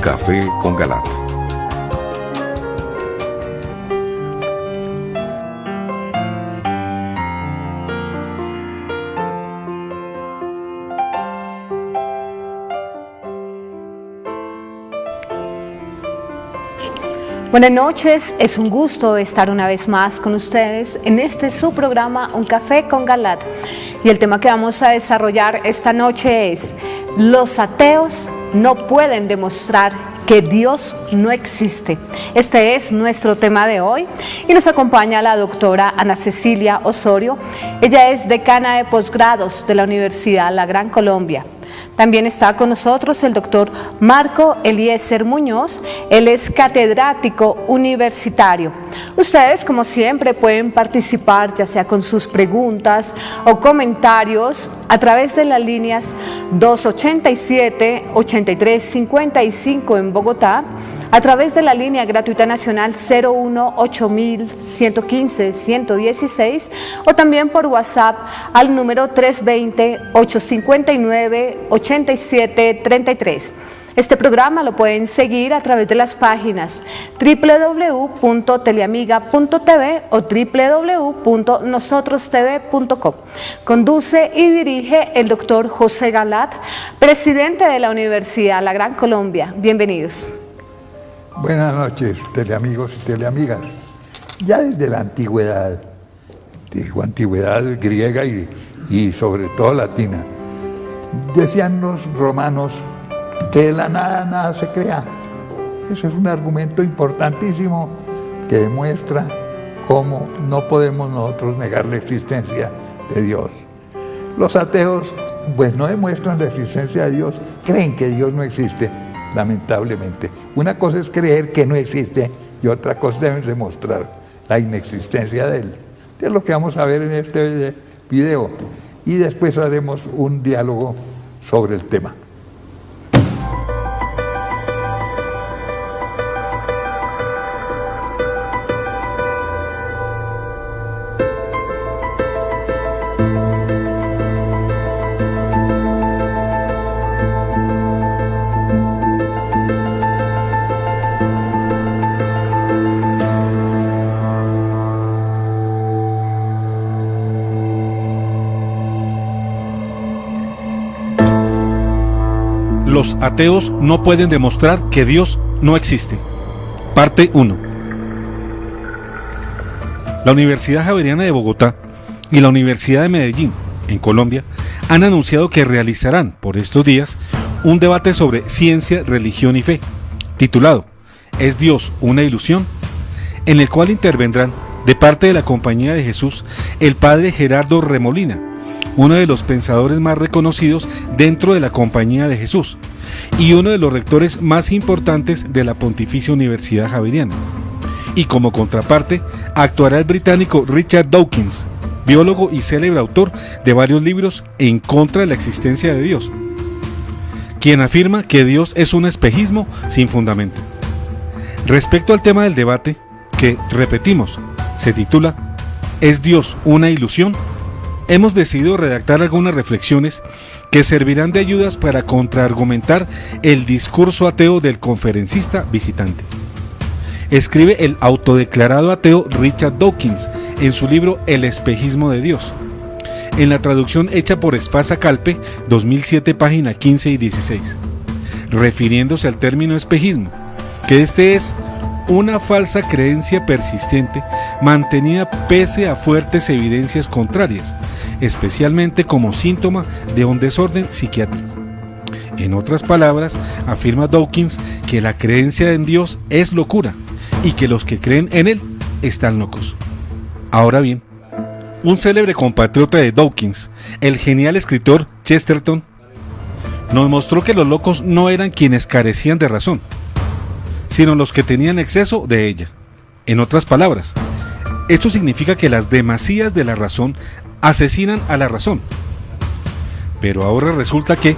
Café con Galat. Buenas noches, es un gusto estar una vez más con ustedes en este su programa Un Café con Galat. Y el tema que vamos a desarrollar esta noche es: los ateos no pueden demostrar que Dios no existe. Este es nuestro tema de hoy y nos acompaña la doctora Ana Cecilia Osorio. Ella es decana de posgrados de la Universidad La Gran Colombia. También está con nosotros el doctor Marco Eliezer Muñoz. Él es catedrático universitario. Ustedes, como siempre, pueden participar ya sea con sus preguntas o comentarios a través de las líneas 287-8355 en Bogotá, a través de la línea gratuita nacional 01-8115-116 o también por WhatsApp al número 320-859-8733. Este programa lo pueden seguir a través de las páginas www.teleamiga.tv o www.nosotrostv.com. Conduce y dirige el doctor José Galat, presidente de la Universidad La Gran Colombia. Bienvenidos. Buenas noches, teleamigos y teleamigas. Ya desde la antigüedad griega y sobre todo latina, decían los romanos que de la nada nada se crea. Ese es un argumento importantísimo que demuestra cómo no podemos nosotros negar la existencia de Dios. Los ateos pues no demuestran la existencia de Dios, creen que Dios no existe. Lamentablemente. Una cosa es creer que no existe y otra cosa es demostrar la inexistencia de él. Es lo que vamos a ver en este video y después haremos un diálogo sobre el tema. Los ateos no pueden demostrar que Dios no existe. Parte 1. La Universidad Javeriana de Bogotá y la Universidad de Medellín, en Colombia, han anunciado que realizarán por estos días un debate sobre ciencia, religión y fe, titulado ¿Es Dios una ilusión?, en el cual intervendrán, de parte de la Compañía de Jesús, el padre Gerardo Remolina, uno de los pensadores más reconocidos dentro de la Compañía de Jesús y uno de los rectores más importantes de la Pontificia Universidad Javeriana. Y como contraparte, actuará el británico Richard Dawkins, biólogo y célebre autor de varios libros en contra de la existencia de Dios, quien afirma que Dios es un espejismo sin fundamento. Respecto al tema del debate, que, repetimos, se titula ¿Es Dios una ilusión?, hemos decidido redactar algunas reflexiones que servirán de ayudas para contraargumentar el discurso ateo del conferencista visitante. Escribe el autodeclarado ateo Richard Dawkins en su libro El espejismo de Dios, en la traducción hecha por Espasa Calpe, 2007, página 15 y 16, refiriéndose al término espejismo, que este es una falsa creencia persistente mantenida pese a fuertes evidencias contrarias, especialmente como síntoma de un desorden psiquiátrico. En otras palabras, afirma Dawkins que la creencia en Dios es locura y que los que creen en él están locos. Ahora bien, un célebre compatriota de Dawkins, el genial escritor Chesterton, nos mostró que los locos no eran quienes carecían de razón, sino los que tenían exceso de ella. En otras palabras, esto significa que las demasías de la razón asesinan a la razón. Pero ahora resulta que,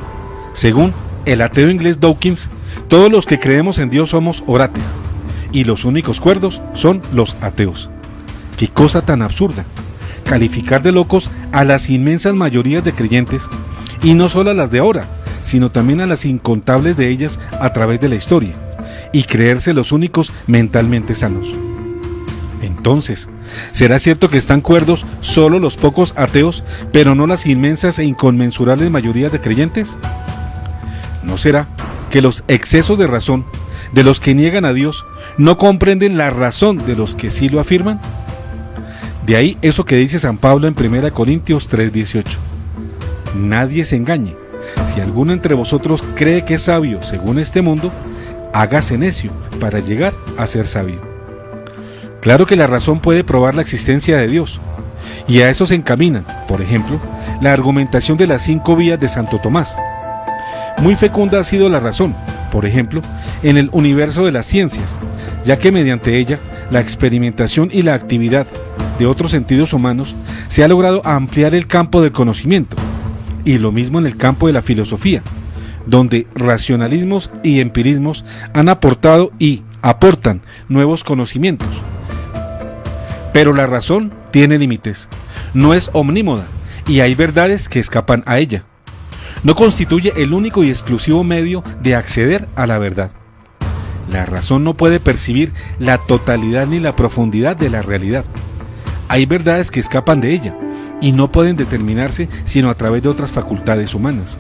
según el ateo inglés Dawkins, todos los que creemos en Dios somos orates, y los únicos cuerdos son los ateos. ¡Qué cosa tan absurda! Calificar de locos a las inmensas mayorías de creyentes, y no solo a las de ahora, sino también a las incontables de ellas a través de la historia, y creerse los únicos mentalmente sanos. Entonces, ¿será cierto que están cuerdos solo los pocos ateos, pero no las inmensas e inconmensurables mayorías de creyentes? ¿No será que los excesos de razón de los que niegan a Dios no comprenden la razón de los que sí lo afirman? De ahí eso que dice San Pablo en 1 Corintios 3:18. Nadie se engañe. Si alguno entre vosotros cree que es sabio según este mundo, hágase necio para llegar a ser sabio. Claro que la razón puede probar la existencia de Dios, y a eso se encaminan, por ejemplo, la argumentación de las 5 vías de Santo Tomás. Muy fecunda ha sido la razón, por ejemplo, en el universo de las ciencias, ya que mediante ella, la experimentación y la actividad de otros sentidos humanos se ha logrado ampliar el campo del conocimiento, y lo mismo en el campo de la filosofía, donde racionalismos y empirismos han aportado y aportan nuevos conocimientos. Pero la razón tiene límites, no es omnímoda, y hay verdades que escapan a ella. No constituye el único y exclusivo medio de acceder a la verdad. La razón no puede percibir la totalidad ni la profundidad de la realidad. Hay verdades que escapan de ella, y no pueden determinarse sino a través de otras facultades humanas.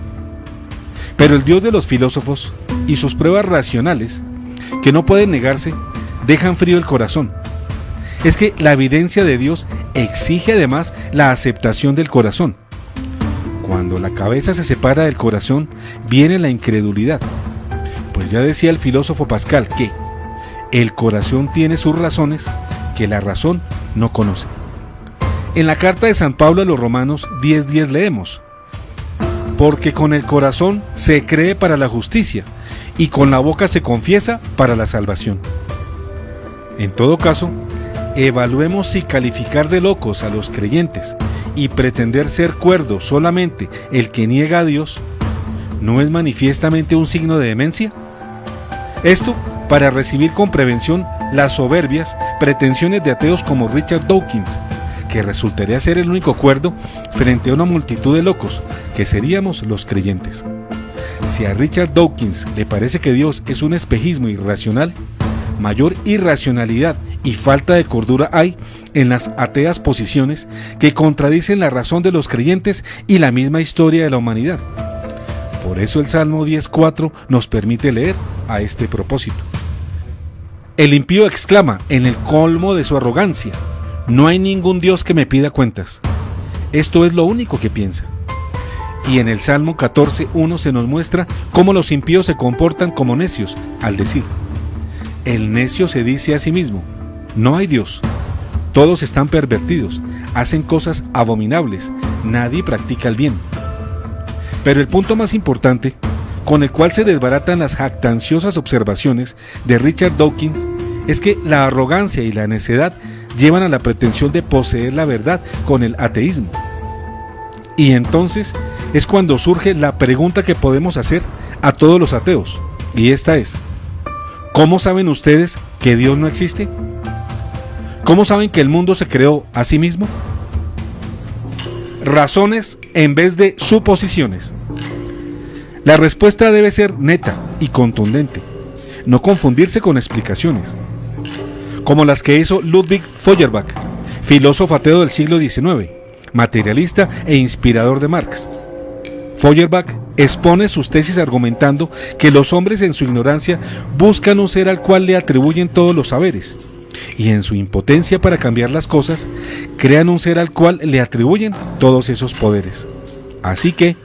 Pero el Dios de los filósofos y sus pruebas racionales, que no pueden negarse, dejan frío el corazón. Es que la evidencia de Dios exige además la aceptación del corazón. Cuando la cabeza se separa del corazón, viene la incredulidad. Pues ya decía el filósofo Pascal que el corazón tiene sus razones que la razón no conoce. En la carta de San Pablo a los Romanos 10:10 leemos: porque con el corazón se cree para la justicia, y con la boca se confiesa para la salvación. En todo caso, evaluemos si calificar de locos a los creyentes y pretender ser cuerdo solamente el que niega a Dios, ¿no es manifiestamente un signo de demencia? Esto para recibir con prevención las soberbias pretensiones de ateos como Richard Dawkins, que resultaría ser el único cuerdo frente a una multitud de locos, que seríamos los creyentes. Si a Richard Dawkins le parece que Dios es un espejismo irracional, mayor irracionalidad y falta de cordura hay en las ateas posiciones que contradicen la razón de los creyentes y la misma historia de la humanidad. Por eso el Salmo 10:4 nos permite leer a este propósito: el impío exclama en el colmo de su arrogancia: no hay ningún Dios que me pida cuentas. Esto es lo único que piensa. Y en el Salmo 14:1 se nos muestra cómo los impíos se comportan como necios al decir: el necio se dice a sí mismo: no hay Dios. Todos están pervertidos, hacen cosas abominables, nadie practica el bien. Pero el punto más importante, con el cual se desbaratan las jactanciosas observaciones de Richard Dawkins, es que la arrogancia y la necedad llevan a la pretensión de poseer la verdad con el ateísmo. Y entonces es cuando surge la pregunta que podemos hacer a todos los ateos, y esta es: ¿cómo saben ustedes que Dios no existe? ¿Cómo saben que el mundo se creó a sí mismo? Razones en vez de suposiciones. La respuesta debe ser neta y contundente, no confundirse con explicaciones, como las que hizo Ludwig Feuerbach, filósofo ateo del siglo XIX, materialista e inspirador de Marx. Feuerbach expone sus tesis argumentando que los hombres en su ignorancia buscan un ser al cual le atribuyen todos los saberes, y en su impotencia para cambiar las cosas, crean un ser al cual le atribuyen todos esos poderes. Así que,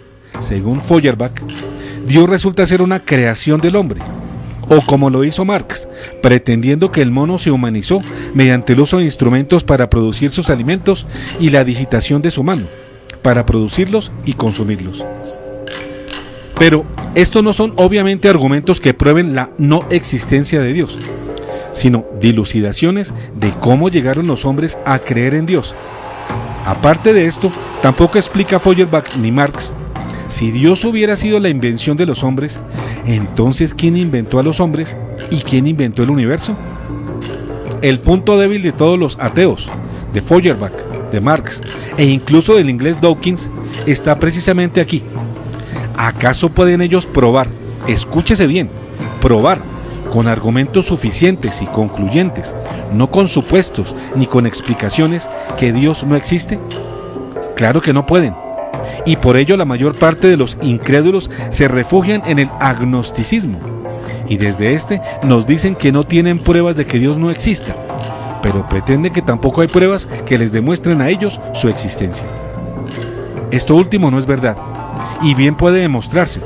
según Feuerbach, Dios resulta ser una creación del hombre, o como lo hizo Marx, pretendiendo que el mono se humanizó mediante el uso de instrumentos para producir sus alimentos y la digitación de su mano, para producirlos y consumirlos. Pero estos no son obviamente argumentos que prueben la no existencia de Dios, sino dilucidaciones de cómo llegaron los hombres a creer en Dios. Aparte de esto, tampoco explica Feuerbach ni Marx: si Dios hubiera sido la invención de los hombres, entonces ¿quién inventó a los hombres y quién inventó el universo? El punto débil de todos los ateos, de Feuerbach, de Marx e incluso del inglés Dawkins, está precisamente aquí. ¿Acaso pueden ellos probar, escúchese bien, probar con argumentos suficientes y concluyentes, no con supuestos ni con explicaciones, que Dios no existe? Claro que no pueden. Y por ello la mayor parte de los incrédulos se refugian en el agnosticismo. Y desde este nos dicen que no tienen pruebas de que Dios no exista, pero pretenden que tampoco hay pruebas que les demuestren a ellos su existencia. Esto último no es verdad, y bien puede demostrarse,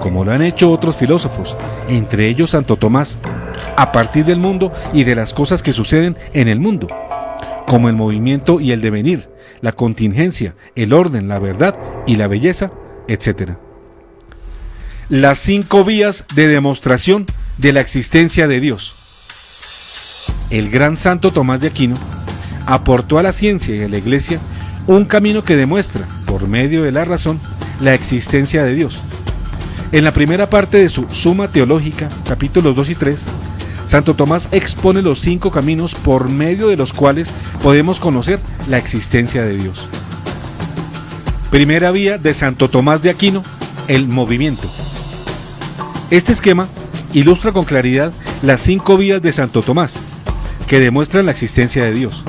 como lo han hecho otros filósofos, entre ellos Santo Tomás, a partir del mundo y de las cosas que suceden en el mundo, como el movimiento y el devenir, la contingencia, el orden, la verdad y la belleza, etc. Las 5 vías de demostración de la existencia de Dios. El gran Santo Tomás de Aquino aportó a la ciencia y a la Iglesia un camino que demuestra, por medio de la razón, la existencia de Dios. En la primera parte de su Suma Teológica, capítulos 2 y 3, Santo Tomás expone los 5 caminos por medio de los cuales podemos conocer la existencia de Dios. Primera vía de Santo Tomás de Aquino, el movimiento. Este esquema ilustra con claridad las 5 vías de Santo Tomás, que demuestran la existencia de Dios.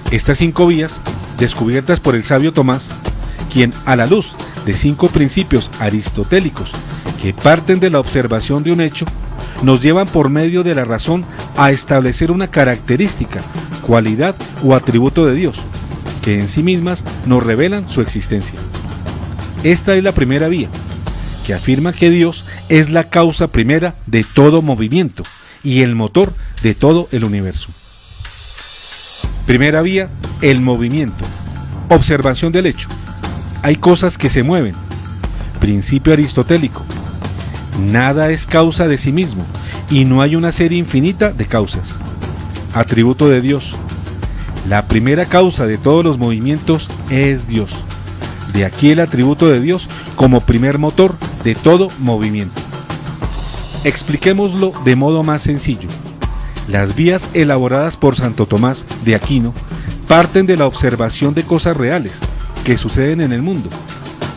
Estas 5 vías, descubiertas por el sabio Tomás, quien a la luz de 5 principios aristotélicos que parten de la observación de un hecho, nos llevan por medio de la razón a establecer una característica, cualidad o atributo de Dios, que en sí mismas nos revelan su existencia. Esta es la primera vía, que afirma que Dios es la causa primera de todo movimiento y el motor de todo el universo. Primera vía, el movimiento. Observación del hecho. Hay cosas que se mueven. Principio aristotélico. Nada es causa de sí mismo y no hay una serie infinita de causas. Atributo de Dios. La primera causa de todos los movimientos es Dios. De aquí el atributo de Dios como primer motor de todo movimiento. Expliquémoslo de modo más sencillo. Las vías elaboradas por Santo Tomás de Aquino parten de la observación de cosas reales que suceden en el mundo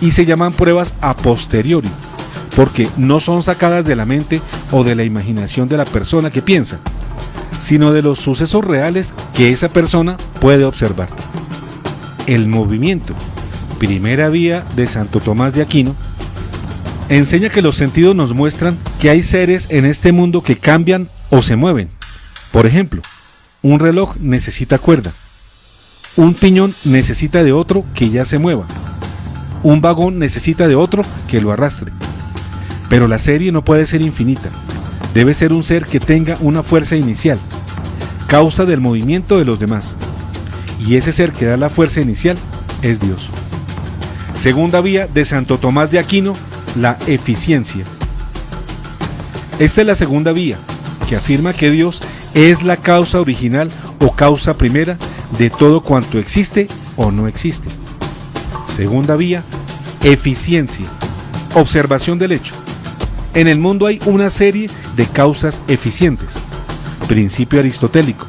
y se llaman pruebas a posteriori, porque no son sacadas de la mente o de la imaginación de la persona que piensa, sino de los sucesos reales que esa persona puede observar. El movimiento, primera vía de Santo Tomás de Aquino, enseña que los sentidos nos muestran que hay seres en este mundo que cambian o se mueven. Por ejemplo, un reloj necesita cuerda, un piñón necesita de otro que ya se mueva, un vagón necesita de otro que lo arrastre. Pero la serie no puede ser infinita, debe ser un ser que tenga una fuerza inicial, causa del movimiento de los demás, y ese ser que da la fuerza inicial es Dios. Segunda vía de Santo Tomás de Aquino, la eficiencia. Esta es la segunda vía, que afirma que Dios es la causa original o causa primera de todo cuanto existe o no existe. Segunda vía, eficiencia. Observación del hecho. En el mundo hay una serie de causas eficientes. Principio aristotélico.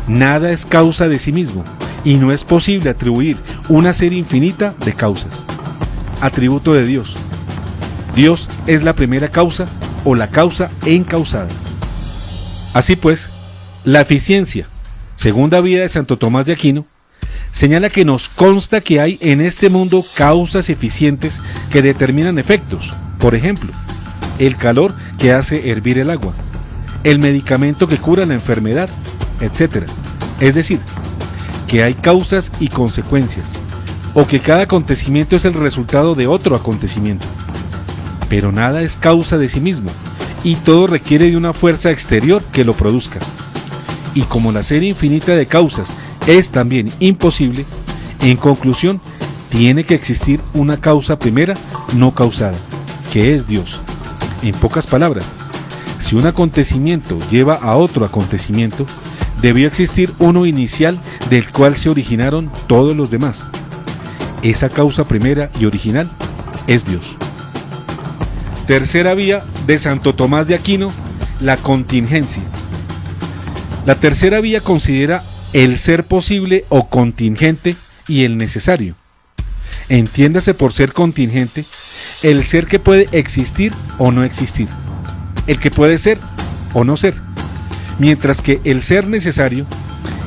Nada es causa de sí mismo y no es posible atribuir una serie infinita de causas. Atributo de Dios. Dios es la primera causa o la causa encausada. Así pues, la eficiencia, segunda vía de Santo Tomás de Aquino, señala que nos consta que hay en este mundo causas eficientes que determinan efectos. Por ejemplo, el calor que hace hervir el agua, el medicamento que cura la enfermedad, etc. Es decir, que hay causas y consecuencias, o que cada acontecimiento es el resultado de otro acontecimiento. Pero nada es causa de sí mismo, y todo requiere de una fuerza exterior que lo produzca. Y como la serie infinita de causas es también imposible, en conclusión, tiene que existir una causa primera no causada, que es Dios. En pocas palabras, si un acontecimiento lleva a otro acontecimiento, debió existir uno inicial del cual se originaron todos los demás. Esa causa primera y original es Dios. Tercera vía de Santo Tomás de Aquino, la contingencia. La tercera vía considera el ser posible o contingente y el necesario. Entiéndase por ser contingente el ser que puede existir o no existir, el que puede ser o no ser, mientras que el ser necesario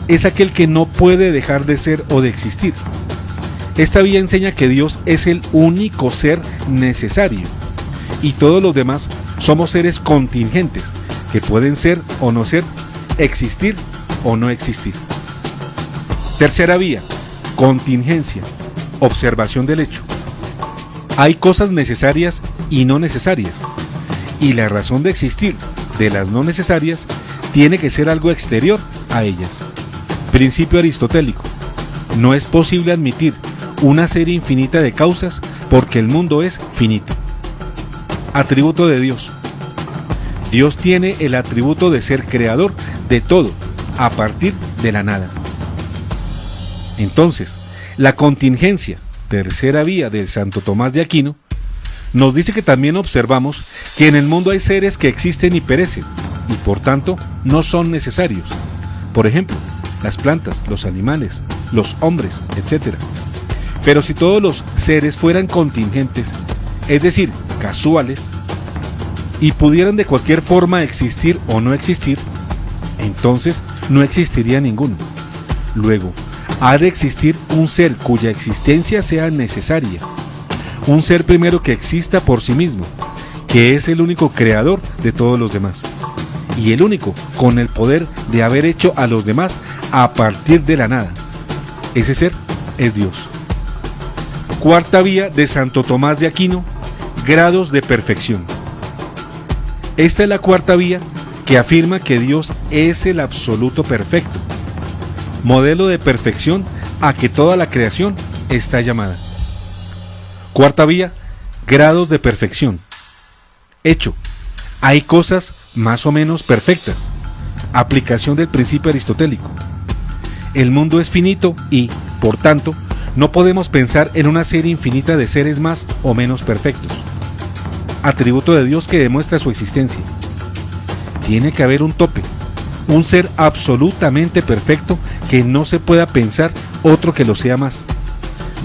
es aquel que no puede dejar de ser o de existir. Esta vía enseña que Dios es el único ser necesario y todos los demás somos seres contingentes que pueden ser o no ser, existir o no existir. Tercera vía, contingencia, observación del hecho. Hay cosas necesarias y no necesarias, y la razón de existir de las no necesarias tiene que ser algo exterior a ellas. Principio aristotélico: no es posible admitir una serie infinita de causas porque el mundo es finito. Atributo de Dios: Dios tiene el atributo de ser creador de todo a partir de la nada. Entonces, la contingencia, tercera vía del Santo Tomás de Aquino, nos dice que también observamos que en el mundo hay seres que existen y perecen, y por tanto no son necesarios. Por ejemplo, las plantas, los animales, los hombres, etc. Pero si todos los seres fueran contingentes, es decir, casuales, y pudieran de cualquier forma existir o no existir, entonces no existiría ninguno. Luego, ha de existir un ser cuya existencia sea necesaria, un ser primero que exista por sí mismo, que es el único creador de todos los demás, y el único con el poder de haber hecho a los demás a partir de la nada. Ese ser es Dios. Cuarta vía de Santo Tomás de Aquino: grados de perfección. Esta es la cuarta vía que afirma que Dios es el absoluto perfecto, modelo de perfección a que toda la creación está llamada. Cuarta vía, grados de perfección. Hecho: hay cosas más o menos perfectas. Aplicación del principio aristotélico. El mundo es finito y, por tanto, no podemos pensar en una serie infinita de seres más o menos perfectos. Atributo de Dios que demuestra su existencia. Tiene que haber un tope, un ser absolutamente perfecto que no se pueda pensar otro que lo sea más.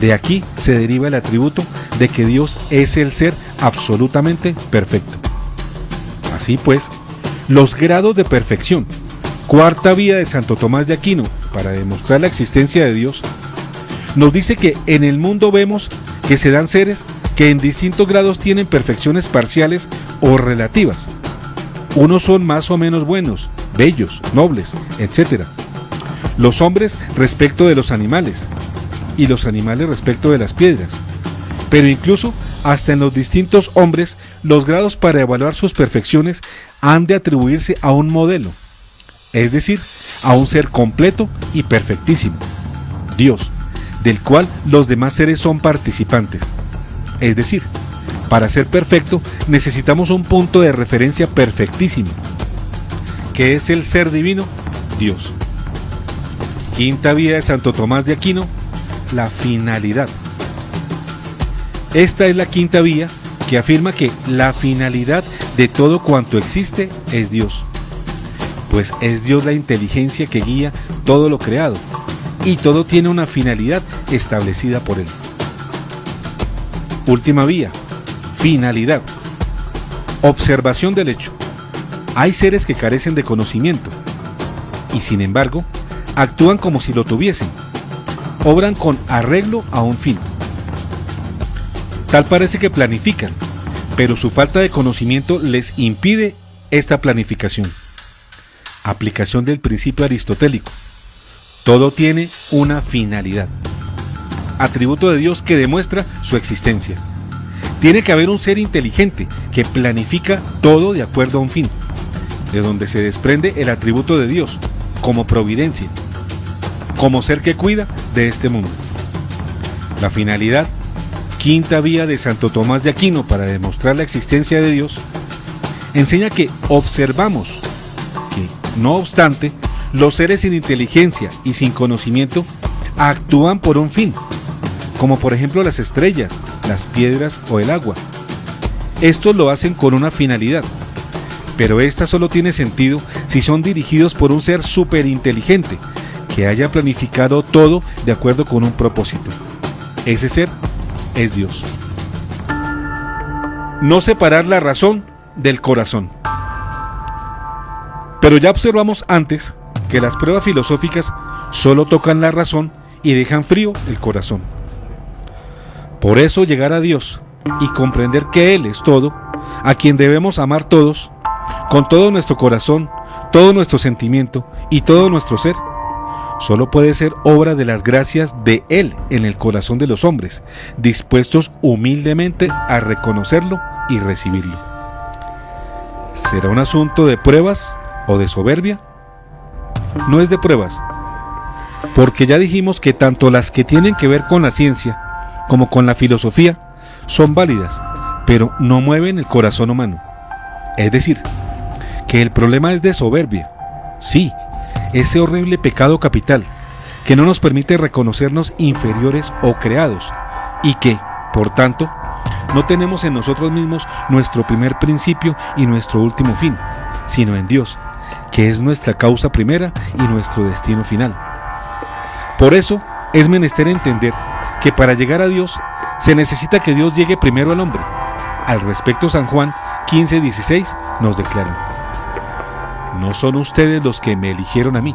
De aquí se deriva el atributo de que Dios es el ser absolutamente perfecto. Así pues, los grados de perfección, cuarta vía de Santo Tomás de Aquino para demostrar la existencia de Dios, nos dice que en el mundo vemos que se dan seres que en distintos grados tienen perfecciones parciales o relativas. Unos son más o menos buenos, bellos, nobles, etc. Los hombres respecto de los animales, y los animales respecto de las piedras. Pero incluso hasta en los distintos hombres, los grados para evaluar sus perfecciones han de atribuirse a un modelo, es decir, a un ser completo y perfectísimo, Dios, del cual los demás seres son participantes. Es decir, para ser perfecto necesitamos un punto de referencia perfectísimo, que es el ser divino, Dios. Quinta vía de Santo Tomás de Aquino: la finalidad. Esta es la quinta vía que afirma que la finalidad de todo cuanto existe es Dios, pues es Dios la inteligencia que guía todo lo creado, y todo tiene una finalidad establecida por Él. Última vía, finalidad. Observación del hecho. Hay seres que carecen de conocimiento, y sin embargo, actúan como si lo tuviesen. Obran con arreglo a un fin. Tal parece que planifican, pero su falta de conocimiento les impide esta planificación. Aplicación del principio aristotélico. Todo tiene una finalidad. Atributo de Dios que demuestra su existencia. Tiene que haber un ser inteligente que planifica todo de acuerdo a un fin, de donde se desprende el atributo de Dios como providencia, como ser que cuida de este mundo. La finalidad, quinta vía de Santo Tomás de Aquino para demostrar la existencia de Dios, enseña que observamos que, no obstante, los seres sin inteligencia y sin conocimiento actúan por un fin, como por ejemplo las estrellas, las piedras o el agua. Estos lo hacen con una finalidad, pero esta solo tiene sentido si son dirigidos por un ser superinteligente que haya planificado todo de acuerdo con un propósito. Ese ser es Dios. no separar la razón del corazón. Pero ya observamos antes que las pruebas filosóficas solo tocan la razón y dejan frío el corazón. Por eso llegar a Dios y comprender que Él es todo, a quien debemos amar todos, con todo nuestro corazón, todo nuestro sentimiento y todo nuestro ser, solo puede ser obra de las gracias de Él en el corazón de los hombres, dispuestos humildemente a reconocerlo y recibirlo. ¿Será un asunto de pruebas o de soberbia? No es de pruebas, porque ya dijimos que tanto las que tienen que ver con la ciencia como con la filosofía son válidas, pero no mueven el corazón humano. Es decir, que el problema es de soberbia, sí, ese horrible pecado capital que no nos permite reconocernos inferiores o creados y que, por tanto, no tenemos en nosotros mismos nuestro primer principio y nuestro último fin, sino en Dios, que es nuestra causa primera y nuestro destino final. Por eso es menester entender que para llegar a Dios se necesita que Dios llegue primero al hombre. Al respecto, San Juan 15:16 nos declara: no son ustedes los que me eligieron a mí,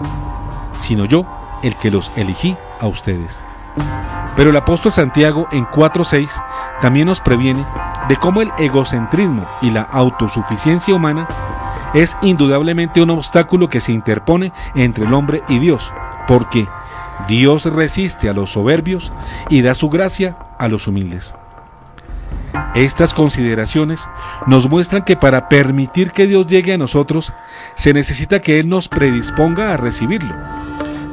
sino yo el que los elegí a ustedes. Pero el apóstol Santiago en 4:6 también nos previene de cómo el egocentrismo y la autosuficiencia humana es indudablemente un obstáculo que se interpone entre el hombre y Dios, porque Dios resiste a los soberbios y da su gracia a los humildes. Estas consideraciones nos muestran que para permitir que Dios llegue a nosotros, se necesita que Él nos predisponga a recibirlo,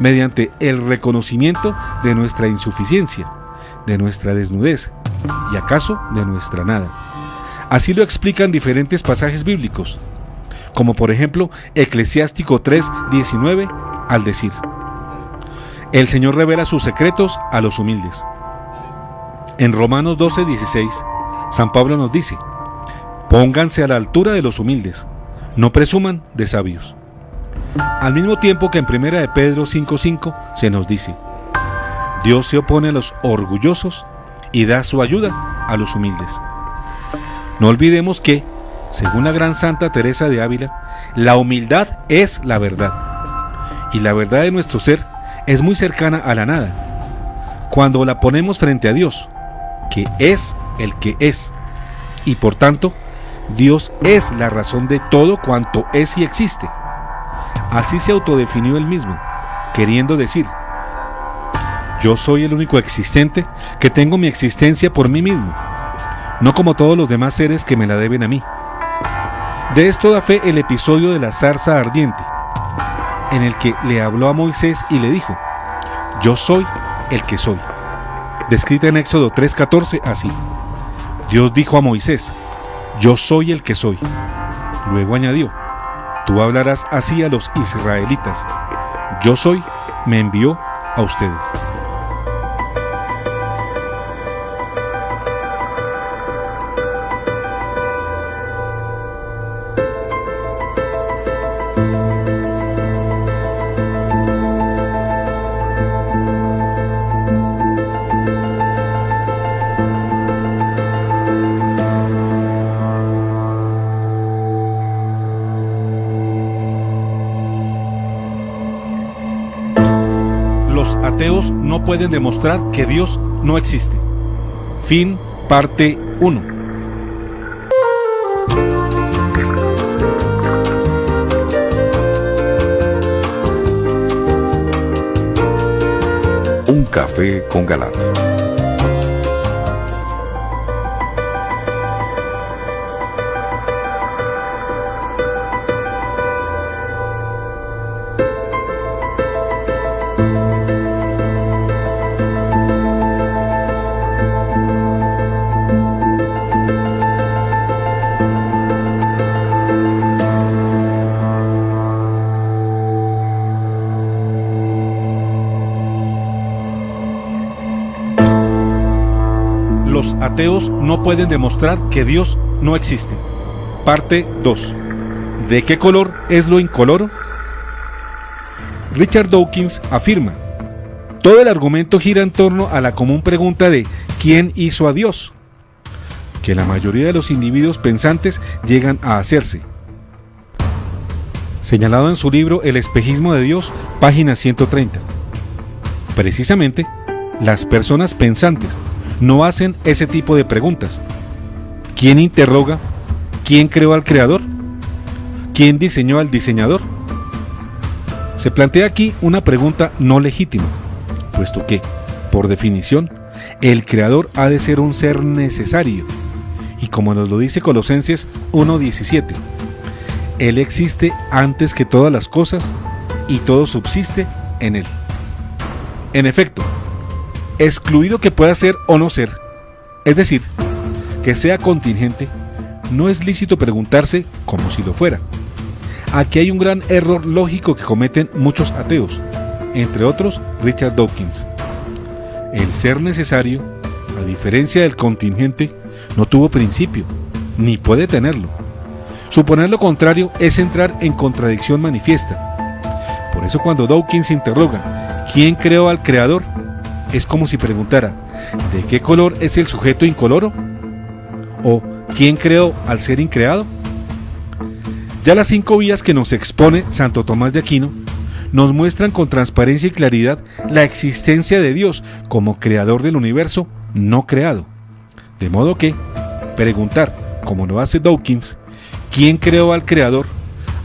mediante el reconocimiento de nuestra insuficiencia, de nuestra desnudez y acaso de nuestra nada. Así lo explican diferentes pasajes bíblicos, como por ejemplo Eclesiástico 3:19, al decir: el Señor revela sus secretos a los humildes. En Romanos 12:16, San Pablo nos dice: pónganse a la altura de los humildes, no presuman de sabios. Al mismo tiempo que en 1 de Pedro 5:5 se nos dice: Dios se opone a los orgullosos y da su ayuda a los humildes. No olvidemos que, según la gran Santa Teresa de Ávila, la humildad es la verdad, y la verdad de nuestro ser es muy cercana a la nada, cuando la ponemos frente a Dios, que es el que es, y por tanto, Dios es la razón de todo cuanto es y existe. Así se autodefinió él mismo, queriendo decir: yo soy el único existente que tengo mi existencia por mí mismo, no como todos los demás seres que me la deben a mí. De esto da fe el episodio de la zarza ardiente, en el que le habló a Moisés y le dijo: yo soy el que soy, descrita en Éxodo 3:14 así: Dios dijo a Moisés: yo soy el que soy. Luego añadió: tú hablarás así a los israelitas: yo soy me envió a ustedes. Los ateos no pueden demostrar que Dios no existe. Fin, parte 1. Un café con Galat. Los ateos no pueden demostrar que Dios no existe. Parte 2. ¿De qué color es lo incoloro? Richard Dawkins afirma: todo el argumento gira en torno a la común pregunta de ¿quién hizo a Dios? que la mayoría de los individuos pensantes llegan a hacerse. Señalado en su libro El espejismo de Dios, página 130. Precisamente, las personas pensantes no hacen ese tipo de preguntas. ¿Quién interroga? ¿Quién creó al creador? ¿Quién diseñó al diseñador? Se plantea aquí una pregunta no legítima, puesto que, por definición, el creador ha de ser un ser necesario, y como nos lo dice Colosenses 1:17, Él existe antes que todas las cosas, y todo subsiste en Él. En efecto, excluido que pueda ser o no ser, es decir, que sea contingente, no es lícito preguntarse como si lo fuera. Aquí hay un gran error lógico que cometen muchos ateos, entre otros Richard Dawkins. El ser necesario, a diferencia del contingente, no tuvo principio, ni puede tenerlo. Suponer lo contrario es entrar en contradicción manifiesta. Por eso cuando Dawkins interroga ¿quién creó al creador?, es como si preguntara ¿de qué color es el sujeto incoloro? ¿O quién creó al ser increado? Ya las 5 vías que nos expone Santo Tomás de Aquino nos muestran con transparencia y claridad la existencia de Dios como creador del universo no creado. De modo que preguntar, como lo hace Dawkins, ¿quién creó al creador?,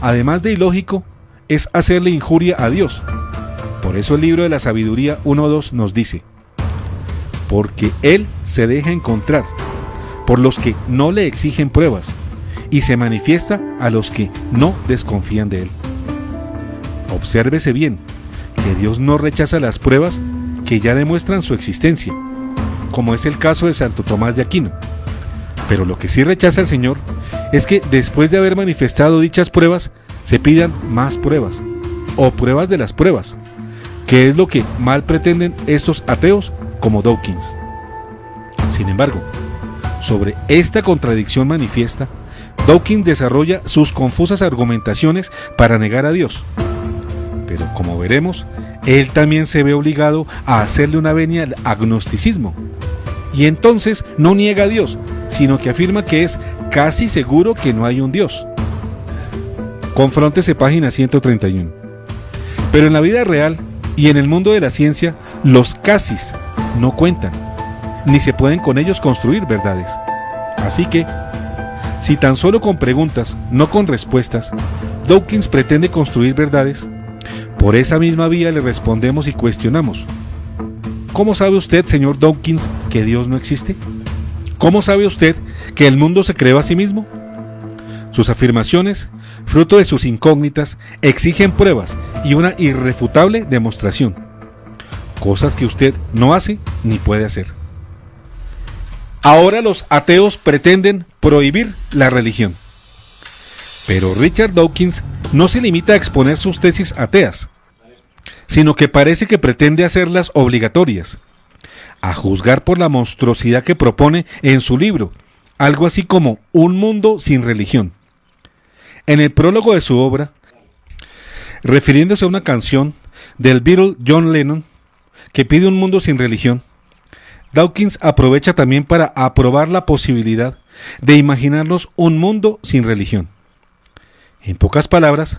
además de ilógico, es hacerle injuria a Dios. Por eso el libro de la Sabiduría 1:2 nos dice: porque Él se deja encontrar por los que no le exigen pruebas, y se manifiesta a los que no desconfían de Él. Obsérvese bien que Dios no rechaza las pruebas que ya demuestran su existencia, como es el caso de Santo Tomás de Aquino. Pero lo que sí rechaza el Señor es que después de haber manifestado dichas pruebas, se pidan más pruebas, o pruebas de las pruebas, que es lo que mal pretenden estos ateos como Dawkins. Sin embargo, sobre esta contradicción manifiesta, Dawkins desarrolla sus confusas argumentaciones para negar a Dios. Pero como veremos, él también se ve obligado a hacerle una venia al agnosticismo. Y entonces no niega a Dios, sino que afirma que es casi seguro que no hay un Dios. Confróntese página 131. Pero en la vida real y en el mundo de la ciencia, los casis no cuentan, ni se pueden con ellos construir verdades. Así que, si tan solo con preguntas, no con respuestas, Dawkins pretende construir verdades, por esa misma vía le respondemos y cuestionamos: ¿cómo sabe usted, señor Dawkins, que Dios no existe? ¿Cómo sabe usted que el mundo se creó a sí mismo? Sus afirmaciones, fruto de sus incógnitas, exigen pruebas y una irrefutable demostración, cosas que usted no hace ni puede hacer. Ahora los ateos pretenden prohibir la religión. Pero Richard Dawkins no se limita a exponer sus tesis ateas, sino que parece que pretende hacerlas obligatorias, a juzgar por la monstruosidad que propone en su libro, algo así como Un mundo sin religión. En el prólogo de su obra, refiriéndose a una canción del Beatle John Lennon que pide un mundo sin religión, Dawkins aprovecha también para aprobar la posibilidad de imaginarnos un mundo sin religión. En pocas palabras,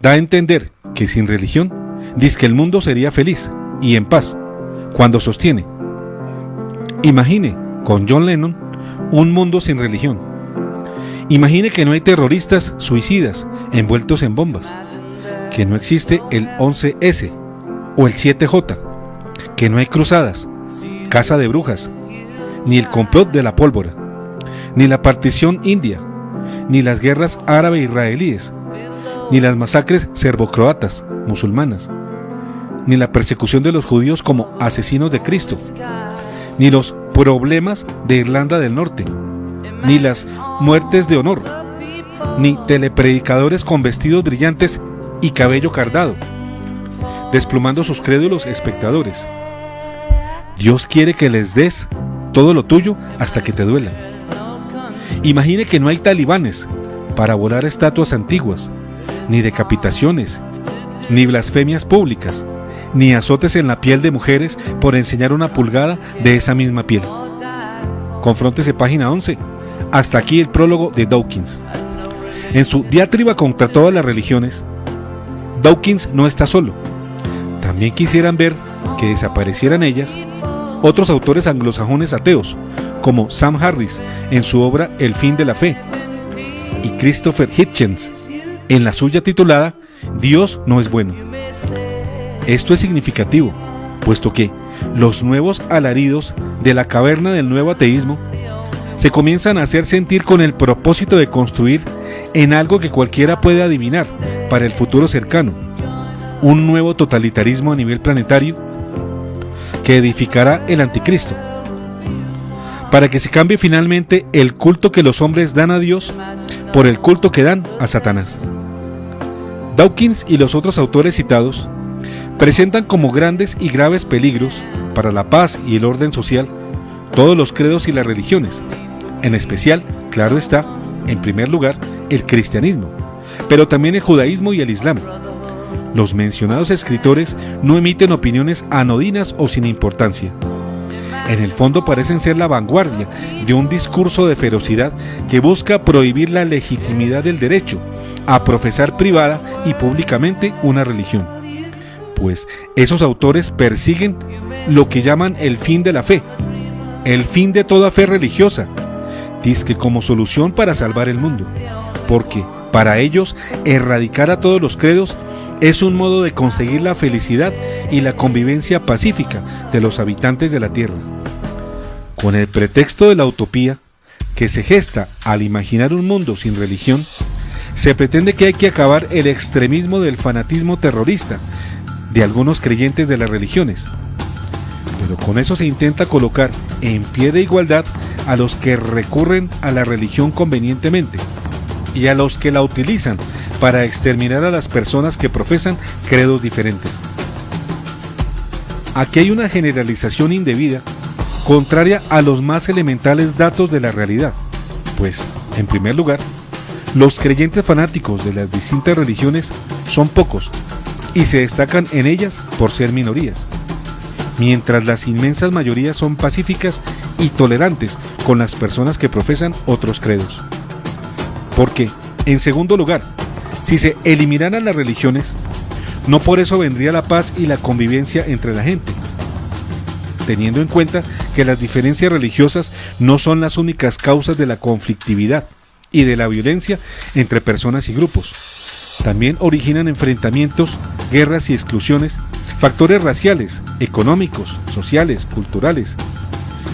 da a entender que sin religión, dice que el mundo sería feliz y en paz, cuando sostiene: imagine, con John Lennon, un mundo sin religión. Imagine que no hay terroristas suicidas envueltos en bombas, que no existe el 11S o el 7J, que no hay cruzadas, caza de brujas, ni el complot de la pólvora, ni la partición india, ni las guerras árabe-israelíes, ni las masacres serbocroatas, musulmanas, ni la persecución de los judíos como asesinos de Cristo, ni los problemas de Irlanda del Norte, ni las muertes de honor, ni telepredicadores con vestidos brillantes y cabello cardado, desplumando sus crédulos espectadores. Dios quiere que les des todo lo tuyo hasta que te duelan. Imagine que no hay talibanes para volar estatuas antiguas, ni decapitaciones, ni blasfemias públicas, ni azotes en la piel de mujeres por enseñar una pulgada de esa misma piel. Confróntese página 11 Hasta aquí el prólogo de Dawkins. En su diatriba contra todas las religiones, Dawkins no está solo. También quisieran ver que desaparecieran ellas otros autores anglosajones ateos, como Sam Harris en su obra El fin de la fe, y Christopher Hitchens en la suya titulada Dios no es bueno. Esto es significativo, puesto que los nuevos alaridos de la caverna del nuevo ateísmo se comienzan a hacer sentir con el propósito de construir en algo que cualquiera puede adivinar para el futuro cercano, un nuevo totalitarismo a nivel planetario que edificará el anticristo, para que se cambie finalmente el culto que los hombres dan a Dios por el culto que dan a Satanás. Dawkins y los otros autores citados presentan como grandes y graves peligros para la paz y el orden social todos los credos y las religiones, en especial, claro está, en primer lugar, el cristianismo, pero también el judaísmo y el islam. Los mencionados escritores no emiten opiniones anodinas o sin importancia. En el fondo parecen ser la vanguardia de un discurso de ferocidad que busca prohibir la legitimidad del derecho a profesar privada y públicamente una religión. Pues esos autores persiguen lo que llaman el fin de la fe, el fin de toda fe religiosa, dizque como solución para salvar el mundo, porque para ellos erradicar a todos los credos es un modo de conseguir la felicidad y la convivencia pacífica de los habitantes de la tierra. Con el pretexto de la utopía que se gesta al imaginar un mundo sin religión, se pretende que hay que acabar el extremismo del fanatismo terrorista de algunos creyentes de las religiones. Pero con eso se intenta colocar en pie de igualdad a los que recurren a la religión convenientemente y a los que la utilizan para exterminar a las personas que profesan credos diferentes. Aquí hay una generalización indebida, contraria a los más elementales datos de la realidad, pues, en primer lugar, los creyentes fanáticos de las distintas religiones son pocos y se destacan en ellas por ser minorías, mientras las inmensas mayorías son pacíficas y tolerantes con las personas que profesan otros credos. Porque, en segundo lugar, si se eliminaran las religiones, no por eso vendría la paz y la convivencia entre la gente, teniendo en cuenta que las diferencias religiosas no son las únicas causas de la conflictividad y de la violencia entre personas y grupos. También originan enfrentamientos, guerras y exclusiones, factores raciales, económicos, sociales, culturales,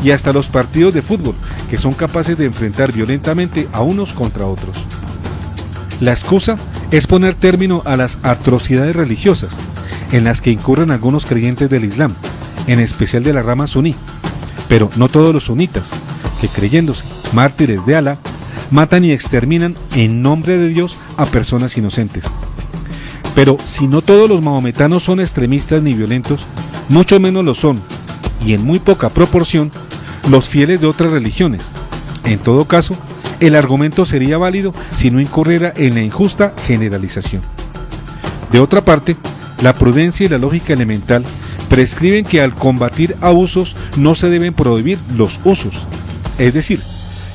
y hasta los partidos de fútbol, que son capaces de enfrentar violentamente a unos contra otros. La excusa es poner término a las atrocidades religiosas en las que incurren algunos creyentes del Islam, en especial de la rama suní, pero no todos los sunitas, que creyéndose mártires de Alá, matan y exterminan en nombre de Dios a personas inocentes. Pero si no todos los mahometanos son extremistas ni violentos, mucho menos lo son, y en muy poca proporción, los fieles de otras religiones. En todo caso, el argumento sería válido si no incurriera en la injusta generalización. De otra parte, la prudencia y la lógica elemental prescriben que al combatir abusos no se deben prohibir los usos, es decir,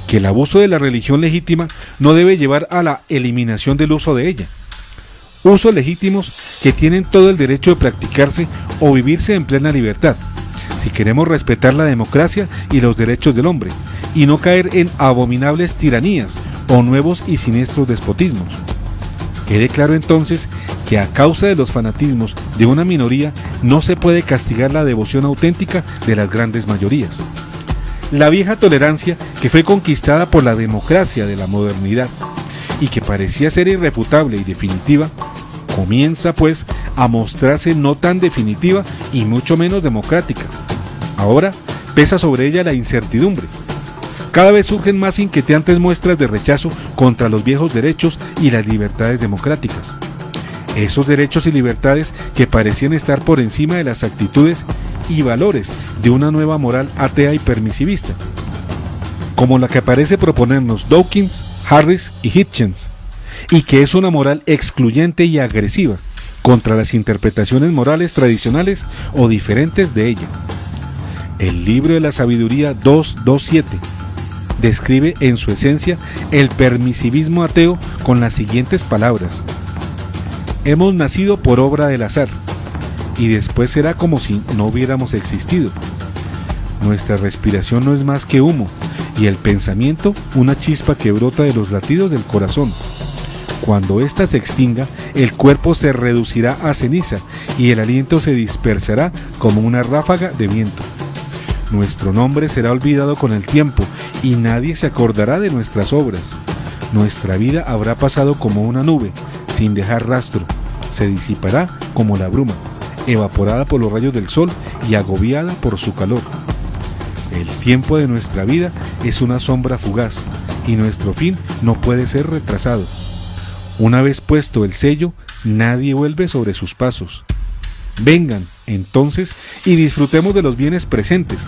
que el abuso de la religión legítima no debe llevar a la eliminación del uso de ella. Usos legítimos que tienen todo el derecho de practicarse o vivirse en plena libertad, si queremos respetar la democracia y los derechos del hombre, y no caer en abominables tiranías o nuevos y siniestros despotismos. Quede claro entonces que a causa de los fanatismos de una minoría no se puede castigar la devoción auténtica de las grandes mayorías. La vieja tolerancia que fue conquistada por la democracia de la modernidad y que parecía ser irrefutable y definitiva, comienza pues a mostrarse no tan definitiva y mucho menos democrática. Ahora pesa sobre ella la incertidumbre. Cada vez surgen más inquietantes muestras de rechazo contra los viejos derechos y las libertades democráticas. Esos derechos y libertades que parecían estar por encima de las actitudes y valores de una nueva moral atea y permisivista, como la que parece proponernos Dawkins, Harris y Hitchens, y que es una moral excluyente y agresiva contra las interpretaciones morales tradicionales o diferentes de ella. El libro de la sabiduría 2.2.7 describe en su esencia el permisivismo ateo con las siguientes palabras: hemos nacido por obra del azar, y después será como si no hubiéramos existido. Nuestra respiración no es más que humo, y el pensamiento una chispa que brota de los latidos del corazón. Cuando ésta se extinga, el cuerpo se reducirá a ceniza y el aliento se dispersará como una ráfaga de viento. Nuestro nombre será olvidado con el tiempo y nadie se acordará de nuestras obras. Nuestra vida habrá pasado como una nube, sin dejar rastro. Se disipará como la bruma, evaporada por los rayos del sol y agobiada por su calor. El tiempo de nuestra vida es una sombra fugaz y nuestro fin no puede ser retrasado. Una vez puesto el sello, nadie vuelve sobre sus pasos. Vengan, entonces, y disfrutemos de los bienes presentes.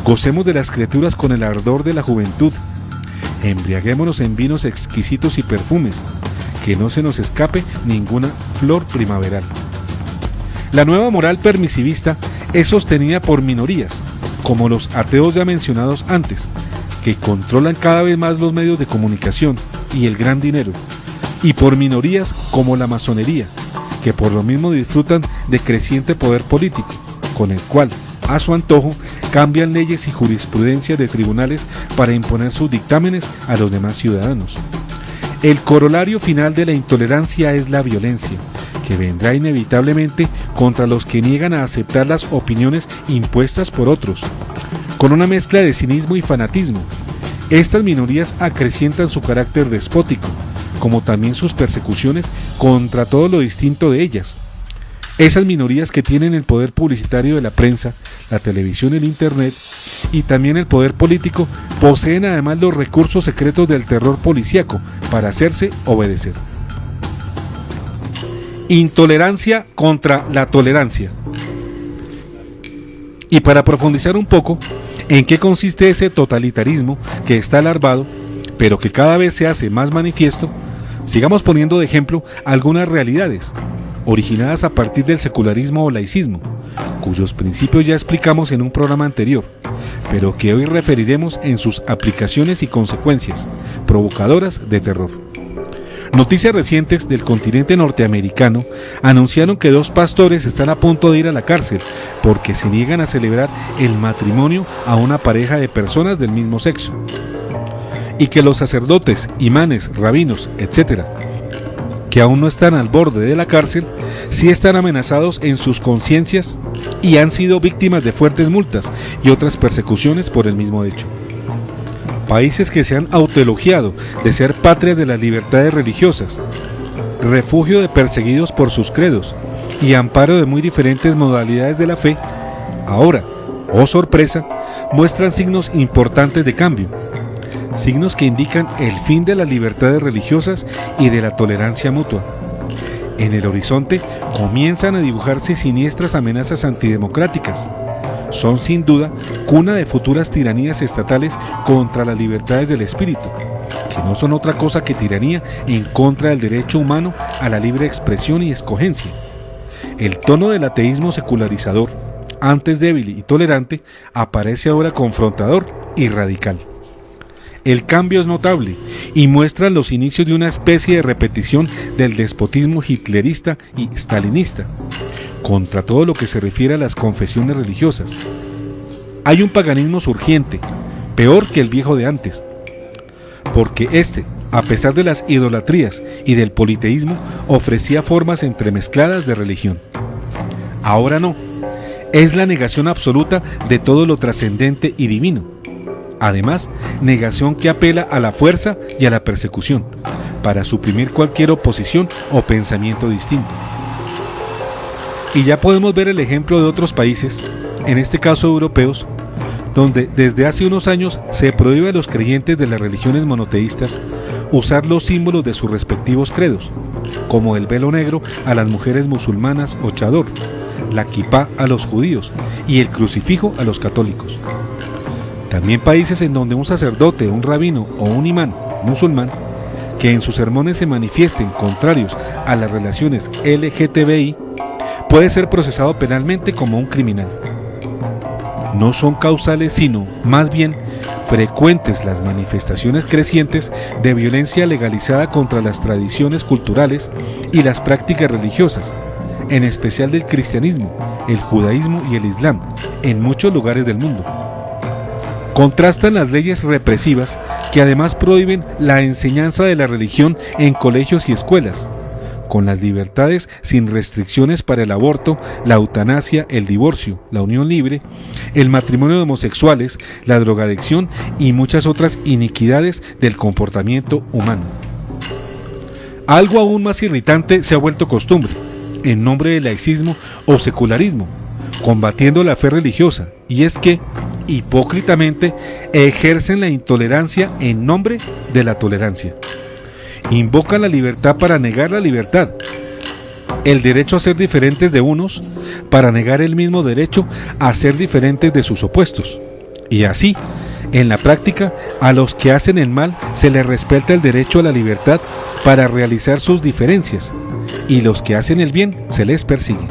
Gocemos de las criaturas con el ardor de la juventud. Embriaguémonos en vinos exquisitos y perfumes. Que no se nos escape ninguna flor primaveral. La nueva moral permisivista es sostenida por minorías, como los ateos ya mencionados antes, que controlan cada vez más los medios de comunicación y el gran dinero, y por minorías como la masonería, que por lo mismo disfrutan de creciente poder político, con el cual, a su antojo, cambian leyes y jurisprudencia de tribunales para imponer sus dictámenes a los demás ciudadanos. El corolario final de la intolerancia es la violencia, que vendrá inevitablemente contra los que niegan a aceptar las opiniones impuestas por otros, con una mezcla de cinismo y fanatismo. Estas minorías acrecientan su carácter despótico, como también sus persecuciones contra todo lo distinto de ellas. Esas minorías que tienen el poder publicitario de la prensa, la televisión, el internet y también el poder político, poseen además los recursos secretos del terror policíaco para hacerse obedecer. Intolerancia contra la tolerancia. Y para profundizar un poco en qué consiste ese totalitarismo que está alarmado, pero que cada vez se hace más manifiesto, sigamos poniendo de ejemplo algunas realidades originadas a partir del secularismo o laicismo, cuyos principios ya explicamos en un programa anterior, pero que hoy referiremos en sus aplicaciones y consecuencias provocadoras de terror. Noticias recientes del continente norteamericano anunciaron que 2 pastores están a punto de ir a la cárcel porque se niegan a celebrar el matrimonio a una pareja de personas del mismo sexo, y que los sacerdotes, imanes, rabinos, etc., que aún no están al borde de la cárcel, sí están amenazados en sus conciencias y han sido víctimas de fuertes multas y otras persecuciones por el mismo hecho. Países que se han autoelogiado de ser patrias de las libertades religiosas, refugio de perseguidos por sus credos y amparo de muy diferentes modalidades de la fe, ahora, oh sorpresa, muestran signos importantes de cambio, signos que indican el fin de las libertades religiosas y de la tolerancia mutua. En el horizonte comienzan a dibujarse siniestras amenazas antidemocráticas. Son sin duda cuna de futuras tiranías estatales contra las libertades del espíritu, que no son otra cosa que tiranía en contra del derecho humano a la libre expresión y escogencia. El tono del ateísmo secularizador, antes débil y tolerante, aparece ahora confrontador y radical. El cambio es notable y muestra los inicios de una especie de repetición del despotismo hitlerista y stalinista, contra todo lo que se refiere a las confesiones religiosas. Hay un paganismo surgiente, peor que el viejo de antes, porque este, a pesar de las idolatrías y del politeísmo, ofrecía formas entremezcladas de religión. Ahora no, es la negación absoluta de todo lo trascendente y divino. Además, negación que apela a la fuerza y a la persecución, para suprimir cualquier oposición o pensamiento distinto. Y ya podemos ver el ejemplo de otros países, en este caso europeos, donde desde hace unos años se prohíbe a los creyentes de las religiones monoteístas usar los símbolos de sus respectivos credos, como el velo negro a las mujeres musulmanas o chador, la kipá a los judíos y el crucifijo a los católicos. También países en donde un sacerdote, un rabino o un imán musulmán que en sus sermones se manifiesten contrarios a las relaciones LGTBI puede ser procesado penalmente como un criminal. No son causales, sino, más bien, frecuentes las manifestaciones crecientes de violencia legalizada contra las tradiciones culturales y las prácticas religiosas, en especial del cristianismo, el judaísmo y el islam, en muchos lugares del mundo. Contrastan las leyes represivas que además prohíben la enseñanza de la religión en colegios y escuelas, con las libertades sin restricciones para el aborto, la eutanasia, el divorcio, la unión libre, el matrimonio de homosexuales, la drogadicción y muchas otras iniquidades del comportamiento humano. Algo aún más irritante se ha vuelto costumbre, en nombre del laicismo o secularismo, combatiendo la fe religiosa, y es que, hipócritamente, ejercen la intolerancia en nombre de la tolerancia. Invocan la libertad para negar la libertad, el derecho a ser diferentes de unos para negar el mismo derecho a ser diferentes de sus opuestos. Y así, en la práctica, a los que hacen el mal se les respeta el derecho a la libertad para realizar sus diferencias, y los que hacen el bien se les persigue.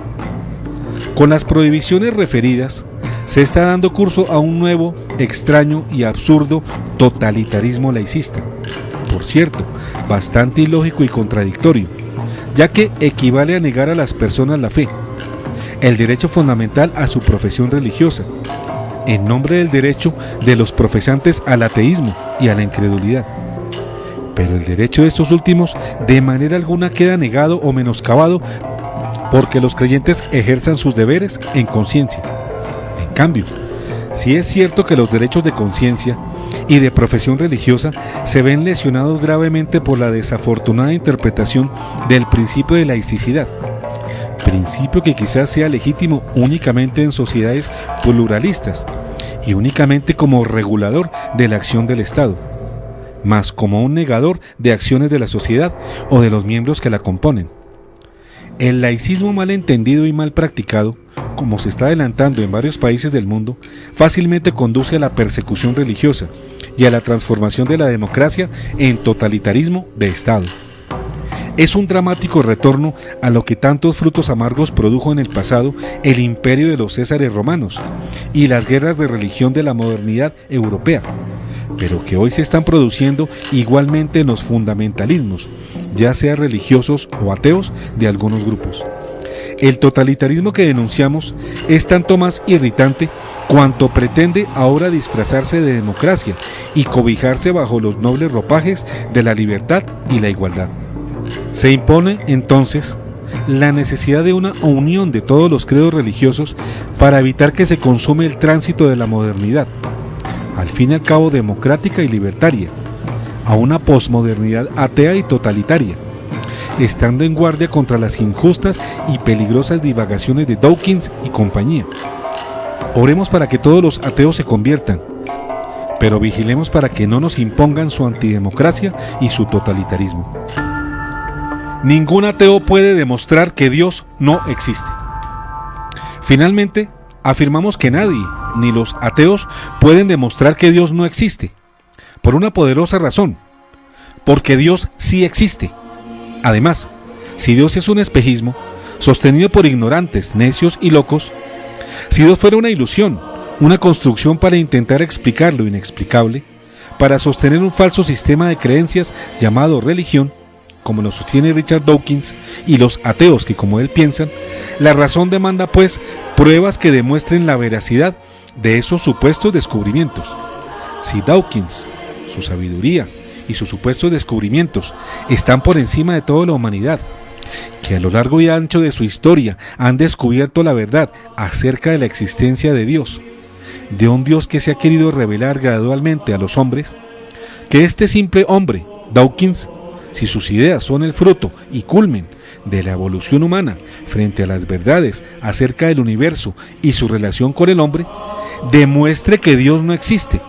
Con las prohibiciones referidas, se está dando curso a un nuevo, extraño y absurdo totalitarismo laicista. Por cierto, bastante ilógico y contradictorio, ya que equivale a negar a las personas la fe, el derecho fundamental a su profesión religiosa, en nombre del derecho de los profesantes al ateísmo y a la incredulidad. Pero el derecho de estos últimos de manera alguna queda negado o menoscabado porque los creyentes ejerzan sus deberes en conciencia. En cambio, si es cierto que los derechos de conciencia y de profesión religiosa se ven lesionados gravemente por la desafortunada interpretación del principio de laicidad, principio que quizás sea legítimo únicamente en sociedades pluralistas y únicamente como regulador de la acción del Estado, más como un negador de acciones de la sociedad o de los miembros que la componen. El laicismo mal entendido y mal practicado, como se está adelantando en varios países del mundo, fácilmente conduce a la persecución religiosa y a la transformación de la democracia en totalitarismo de Estado. Es un dramático retorno a lo que tantos frutos amargos produjo en el pasado el imperio de los Césares romanos y las guerras de religión de la modernidad europea, pero que hoy se están produciendo igualmente en los fundamentalismos, ya sea religiosos o ateos, de algunos grupos. El totalitarismo que denunciamos es tanto más irritante cuanto pretende ahora disfrazarse de democracia y cobijarse bajo los nobles ropajes de la libertad y la igualdad. Se impone, entonces, la necesidad de una unión de todos los credos religiosos para evitar que se consume el tránsito de la modernidad, al fin y al cabo democrática y libertaria, a una posmodernidad atea y totalitaria, estando en guardia contra las injustas y peligrosas divagaciones de Dawkins y compañía. Oremos para que todos los ateos se conviertan, pero vigilemos para que no nos impongan su antidemocracia y su totalitarismo. Ningún ateo puede demostrar que Dios no existe. Finalmente, afirmamos que nadie, ni los ateos, pueden demostrar que Dios no existe, por una poderosa razón, porque Dios sí existe. Además, si Dios es un espejismo, sostenido por ignorantes, necios y locos, si Dios fuera una ilusión, una construcción para intentar explicar lo inexplicable, para sostener un falso sistema de creencias llamado religión, como lo sostiene Richard Dawkins y los ateos que como él piensan, la razón demanda pues pruebas que demuestren la veracidad de esos supuestos descubrimientos. Si Dawkins, su sabiduría y sus supuestos descubrimientos están por encima de toda la humanidad, que a lo largo y ancho de su historia han descubierto la verdad acerca de la existencia de Dios, de un Dios que se ha querido revelar gradualmente a los hombres, que este simple hombre, Dawkins, si sus ideas son el fruto y culmen de la evolución humana frente a las verdades acerca del universo y su relación con el hombre, demuestre que Dios no existe.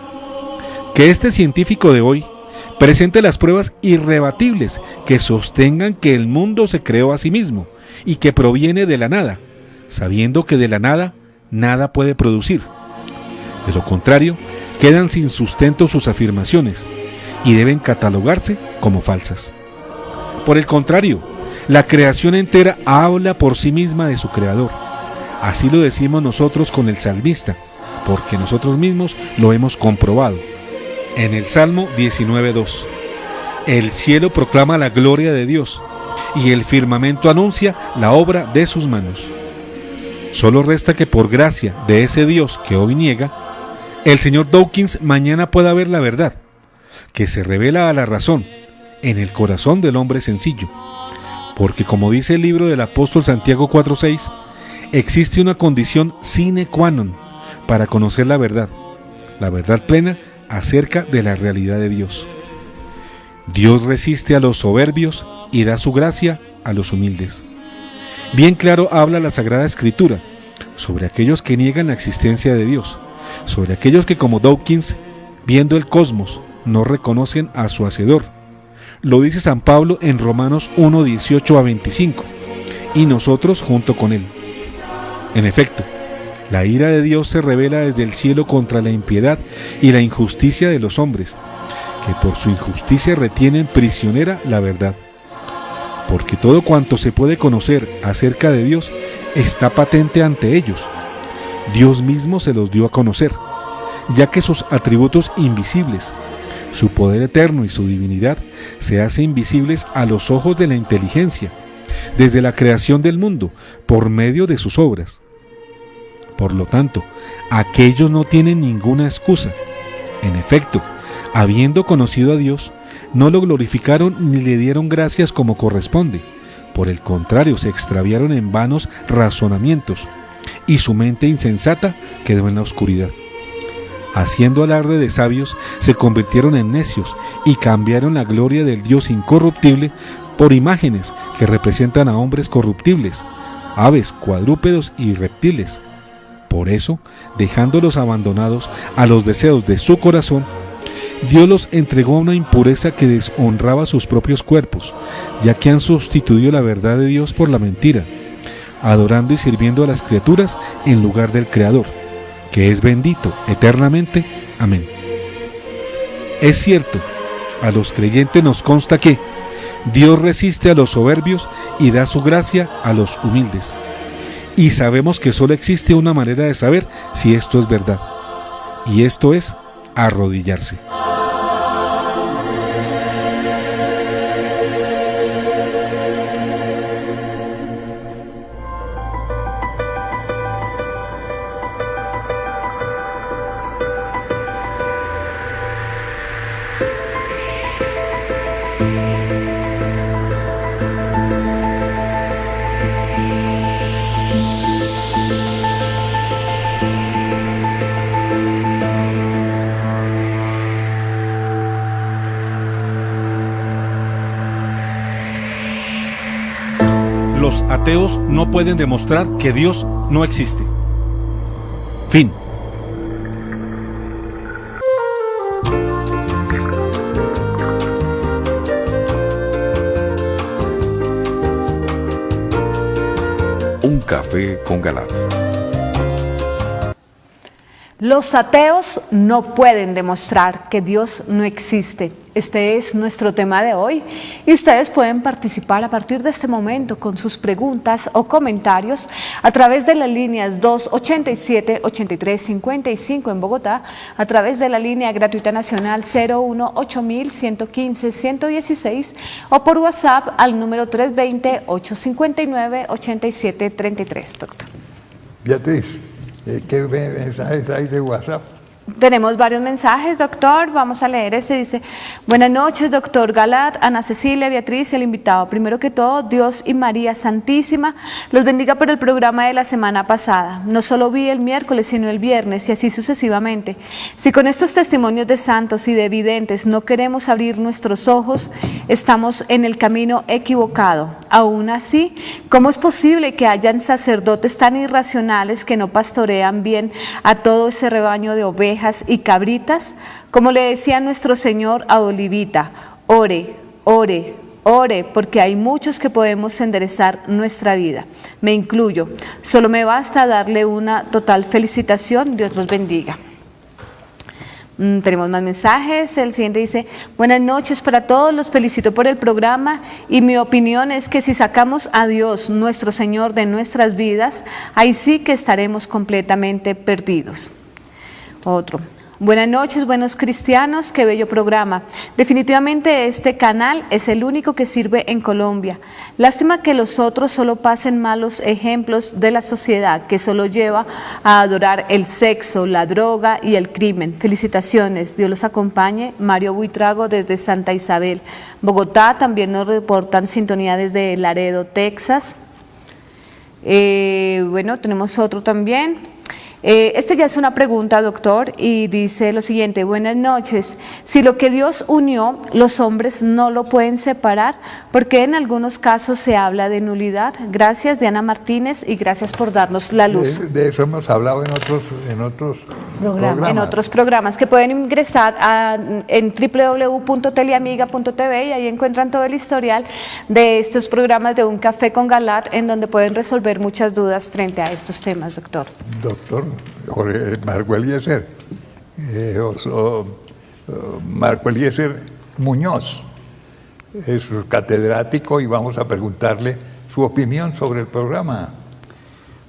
Que este científico de hoy presente las pruebas irrebatibles que sostengan que el mundo se creó a sí mismo y que proviene de la nada, sabiendo que de la nada nada puede producir. De lo contrario, quedan sin sustento sus afirmaciones y deben catalogarse como falsas. Por el contrario, la creación entera habla por sí misma de su creador. Así lo decimos nosotros con el salmista, porque nosotros mismos lo hemos comprobado. En el Salmo 19:2, el cielo proclama la gloria de Dios y el firmamento anuncia la obra de sus manos. Solo resta que por gracia de ese Dios que hoy niega, el señor Dawkins mañana pueda ver la verdad, que se revela a la razón, en el corazón del hombre sencillo. Porque como dice el libro del apóstol Santiago 4:6, existe una condición sine qua non para conocer la verdad plena acerca de la realidad de Dios. Dios resiste a los soberbios y da su gracia a los humildes. Bien claro habla la Sagrada Escritura sobre aquellos que niegan la existencia de Dios, sobre aquellos que como Dawkins, viendo el cosmos, no reconocen a su Hacedor. Lo dice San Pablo en Romanos 1:18-25, y nosotros junto con él. En efecto, la ira de Dios se revela desde el cielo contra la impiedad y la injusticia de los hombres, que por su injusticia retienen prisionera la verdad. Porque todo cuanto se puede conocer acerca de Dios está patente ante ellos. Dios mismo se los dio a conocer, ya que sus atributos invisibles, su poder eterno y su divinidad se hacen invisibles a los ojos de la inteligencia, desde la creación del mundo, por medio de sus obras. Por lo tanto, aquellos no tienen ninguna excusa. En efecto, habiendo conocido a Dios, no lo glorificaron ni le dieron gracias como corresponde. Por el contrario, se extraviaron en vanos razonamientos, y su mente insensata quedó en la oscuridad. Haciendo alarde de sabios, se convirtieron en necios y cambiaron la gloria del Dios incorruptible por imágenes que representan a hombres corruptibles, aves, cuadrúpedos y reptiles. Por eso, dejándolos abandonados a los deseos de su corazón, Dios los entregó a una impureza que deshonraba sus propios cuerpos, ya que han sustituido la verdad de Dios por la mentira, adorando y sirviendo a las criaturas en lugar del Creador, que es bendito eternamente. Amén. Es cierto, a los creyentes nos consta que Dios resiste a los soberbios y da su gracia a los humildes. Y sabemos que solo existe una manera de saber si esto es verdad, y esto es arrodillarse. Los ateos no pueden demostrar que Dios no existe. Fin. Un café con Galat. Los ateos no pueden demostrar que Dios no existe. Este es nuestro tema de hoy y ustedes pueden participar a partir de este momento con sus preguntas o comentarios a través de las líneas 287-8355 en Bogotá, a través de la línea gratuita nacional 018-115-116 o por WhatsApp al número 320-859-8733. Doctor. Beatriz, ¿qué mensajes hay de WhatsApp? Tenemos varios mensajes, doctor. Vamos a leer este. Dice: buenas noches, doctor Galat, Ana Cecilia, Beatriz y el invitado. Primero que todo, Dios y María Santísima los bendiga por el programa de la semana pasada. No solo vi el miércoles, sino el viernes y así sucesivamente. Si con estos testimonios de santos y de videntes no queremos abrir nuestros ojos, estamos en el camino equivocado. Aún así, ¿cómo es posible que hayan sacerdotes tan irracionales que no pastorean bien a todo ese rebaño de ovejas y cabritas? Como le decía nuestro Señor a Olivita: ore, ore, ore, porque hay muchos que podemos enderezar nuestra vida. Me incluyo. Solo me basta darle una total felicitación. Dios los bendiga. Tenemos más mensajes. El siguiente dice: buenas noches para todos, los felicito por el programa y mi opinión es que si sacamos a Dios nuestro Señor de nuestras vidas, ahí sí que estaremos completamente perdidos. Otro: Buenas noches, buenos cristianos, qué bello programa. Definitivamente este canal es el único que sirve en Colombia. Lástima que los otros solo pasen malos ejemplos de la sociedad que solo lleva a adorar el sexo, la droga y el crimen. Felicitaciones, Dios los acompañe. Mario Buitrago desde Santa Isabel, Bogotá. También nos reportan sintonía desde Laredo, Texas. Bueno, tenemos otro también. Este ya es una pregunta, doctor, y dice lo siguiente: buenas noches. Si lo que Dios unió, los hombres no lo pueden separar, ¿por qué en algunos casos se habla de nulidad? Gracias, Diana Martínez, y gracias por darnos la luz. De eso hemos hablado en otros programas. En otros programas que pueden ingresar en www.teleamiga.tv y ahí encuentran todo el historial de estos programas de Un Café con Galat, en donde pueden resolver muchas dudas frente a estos temas, doctor. Doctor Marco Eliezer, Marco Eliezer Muñoz es catedrático y vamos a preguntarle su opinión sobre el programa.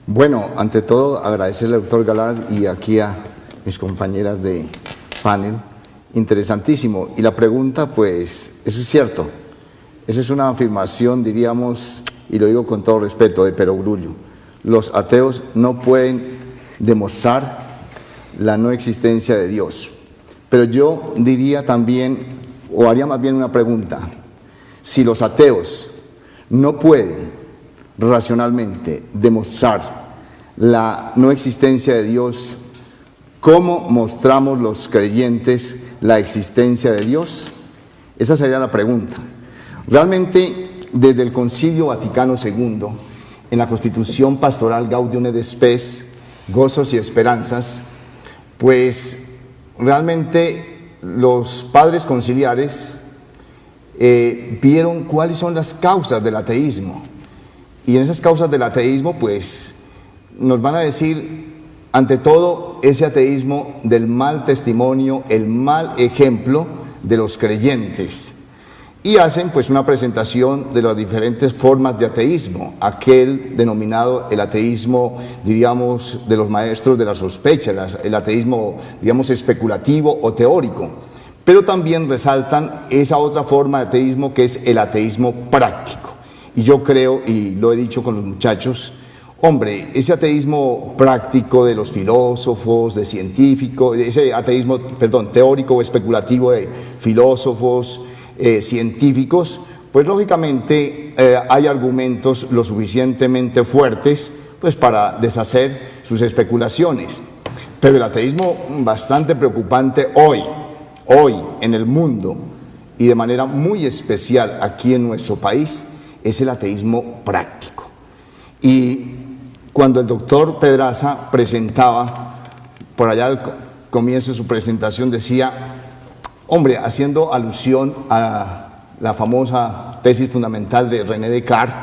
Bueno, ante todo agradecerle al doctor Galat y aquí a mis compañeras de panel, interesantísimo. Y la pregunta, pues, eso es cierto, esa es una afirmación, diríamos, y lo digo con todo respeto, de perogrullo. Los ateos no pueden demostrar la no existencia de Dios. Pero yo diría también, o haría más bien una pregunta: si los ateos no pueden racionalmente demostrar la no existencia de Dios, ¿cómo mostramos los creyentes la existencia de Dios? Esa sería la pregunta. Realmente, desde el Concilio Vaticano II, en la Constitución Pastoral Gaudium et Spes, Gozos y Esperanzas, pues realmente los padres conciliares vieron cuáles son las causas del ateísmo. Y en esas causas del ateísmo, pues, nos van a decir, ante todo, ese ateísmo del mal testimonio, el mal ejemplo de los creyentes. Y hacen, pues, una presentación de las diferentes formas de ateísmo, aquel denominado el ateísmo, diríamos, de los maestros de la sospecha, el ateísmo, digamos, especulativo o teórico. Pero también resaltan esa otra forma de ateísmo que es el ateísmo práctico. Y yo creo, y lo he dicho con los muchachos, hombre, ese ateísmo práctico de los filósofos, de científicos, ese ateísmo, perdón, teórico o especulativo de filósofos, científicos, pues lógicamente hay argumentos lo suficientemente fuertes pues para deshacer sus especulaciones. Pero el ateísmo bastante preocupante hoy en el mundo y de manera muy especial aquí en nuestro país es el ateísmo práctico. Y cuando el doctor Pedraza presentaba, por allá al comienzo de su presentación decía, hombre, haciendo alusión a la famosa tesis fundamental de René Descartes,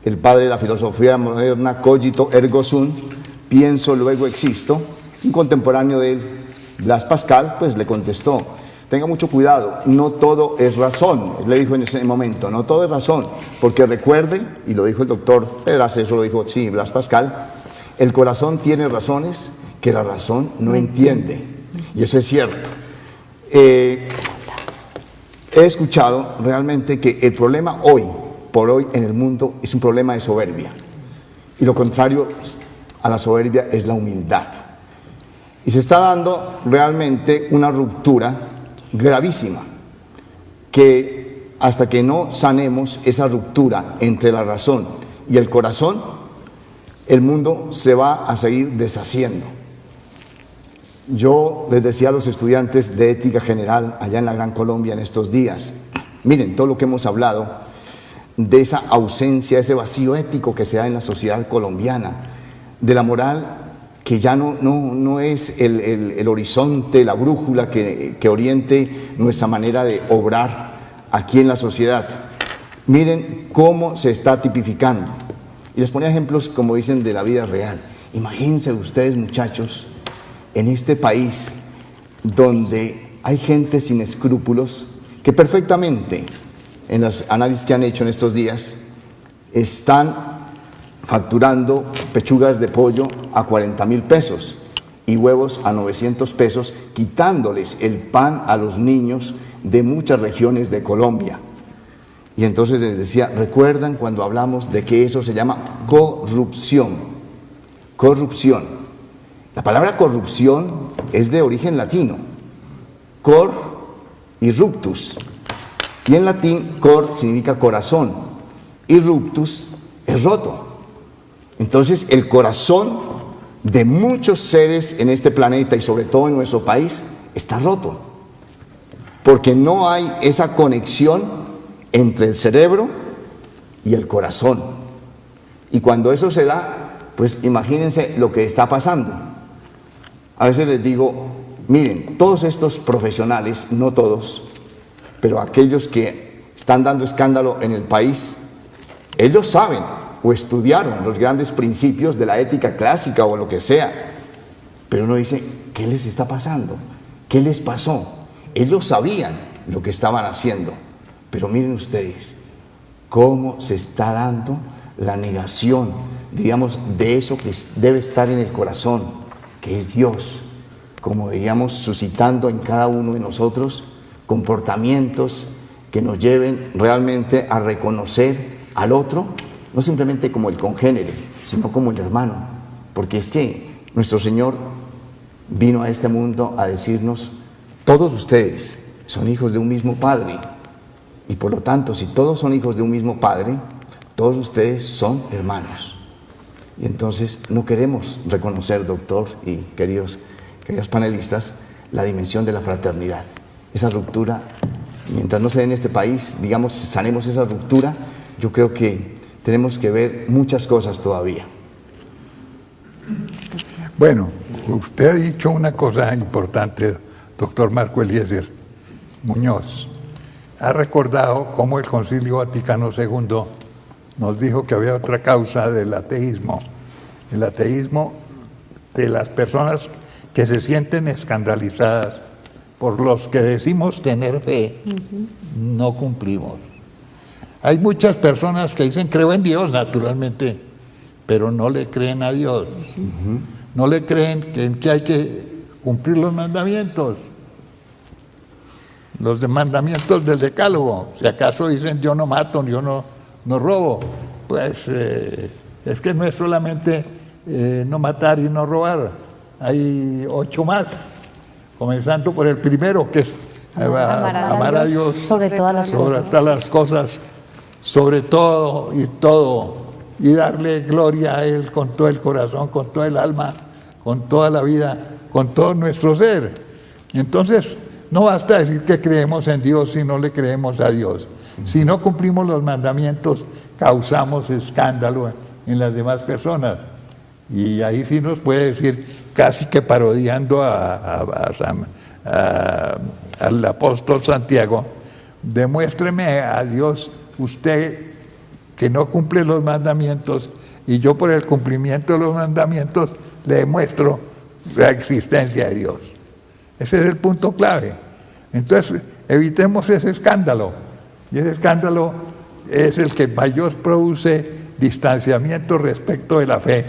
el padre de la filosofía moderna, cogito ergo sum, pienso luego existo. Un contemporáneo de él, Blas Pascal, pues le contestó, tenga mucho cuidado, no todo es razón. Él le dijo en ese momento, no todo es razón, porque recuerde, y lo dijo el doctor Pedraza, eso lo dijo, sí, Blas Pascal, el corazón tiene razones que la razón no entiende. Y eso es cierto. He escuchado realmente que el problema hoy por hoy en el mundo es un problema de soberbia. Y lo contrario a la soberbia es la humildad. Y se está dando realmente una ruptura gravísima, que hasta que no sanemos esa ruptura entre la razón y el corazón, el mundo se va a seguir deshaciendo. Yo les decía a los estudiantes de ética general allá en la Gran Colombia en estos días, miren todo lo que hemos hablado de esa ausencia, ese vacío ético que se da en la sociedad colombiana, de la moral que ya no es el horizonte, la brújula que oriente nuestra manera de obrar aquí en la sociedad. Miren cómo se está tipificando. Y les ponía ejemplos, como dicen, de la vida real. Imagínense ustedes, muchachos, en este país donde hay gente sin escrúpulos que perfectamente, en los análisis que han hecho en estos días, están facturando pechugas de pollo a 40.000 pesos y huevos a 900 pesos, quitándoles el pan a los niños de muchas regiones de Colombia. Y entonces les decía, ¿recuerdan cuando hablamos de que eso se llama corrupción? Corrupción. La palabra corrupción es de origen latino. Cor y ruptus. Y en latín, cor significa corazón y ruptus es roto. Entonces, el corazón de muchos seres en este planeta y sobre todo en nuestro país está roto. Porque no hay esa conexión entre el cerebro y el corazón. Y cuando eso se da, pues imagínense lo que está pasando. A veces les digo, miren, todos estos profesionales, no todos, pero aquellos que están dando escándalo en el país, ellos saben o estudiaron los grandes principios de la ética clásica o lo que sea, pero uno dice, ¿qué les está pasando? ¿Qué les pasó? Ellos sabían lo que estaban haciendo, pero miren ustedes cómo se está dando la negación, digamos, de eso que debe estar en el corazón, que es Dios, como diríamos, suscitando en cada uno de nosotros comportamientos que nos lleven realmente a reconocer al otro, no simplemente como el congénere, sino como el hermano, porque es que nuestro Señor vino a este mundo a decirnos, todos ustedes son hijos de un mismo Padre, y por lo tanto, si todos son hijos de un mismo Padre, todos ustedes son hermanos. Y entonces no queremos reconocer, doctor y queridos panelistas, la dimensión de la fraternidad. Esa ruptura, mientras no se dé en este país, digamos, sanemos esa ruptura, yo creo que tenemos que ver muchas cosas todavía. Bueno, usted ha dicho una cosa importante, doctor Marco Eliezer Muñoz. Ha recordado cómo el Concilio Vaticano II nos dijo que había otra causa del ateísmo. El ateísmo de las personas que se sienten escandalizadas por los que decimos tener fe, no cumplimos. Hay muchas personas que dicen creo en Dios, naturalmente, pero no le creen a Dios. No le creen que hay que cumplir los mandamientos. Los mandamientos del decálogo. Si acaso dicen yo no mato, yo no robo, pues es que no es solamente no matar y no robar. Hay 8 más, comenzando por el primero, que es amar a Dios sobre todas las cosas, sobre todo y todo, y darle gloria a Él con todo el corazón, con todo el alma, con toda la vida, con todo nuestro ser. Entonces, no basta decir que creemos en Dios si no le creemos a Dios. Si no cumplimos los mandamientos, causamos escándalo en las demás personas. Y ahí sí nos puede decir, casi que parodiando al apóstol Santiago, demuéstreme a Dios usted que no cumple los mandamientos y yo por el cumplimiento de los mandamientos le demuestro la existencia de Dios. Ese es el punto clave. Entonces, evitemos ese escándalo. Y ese escándalo es el que mayor produce distanciamiento respecto de la fe.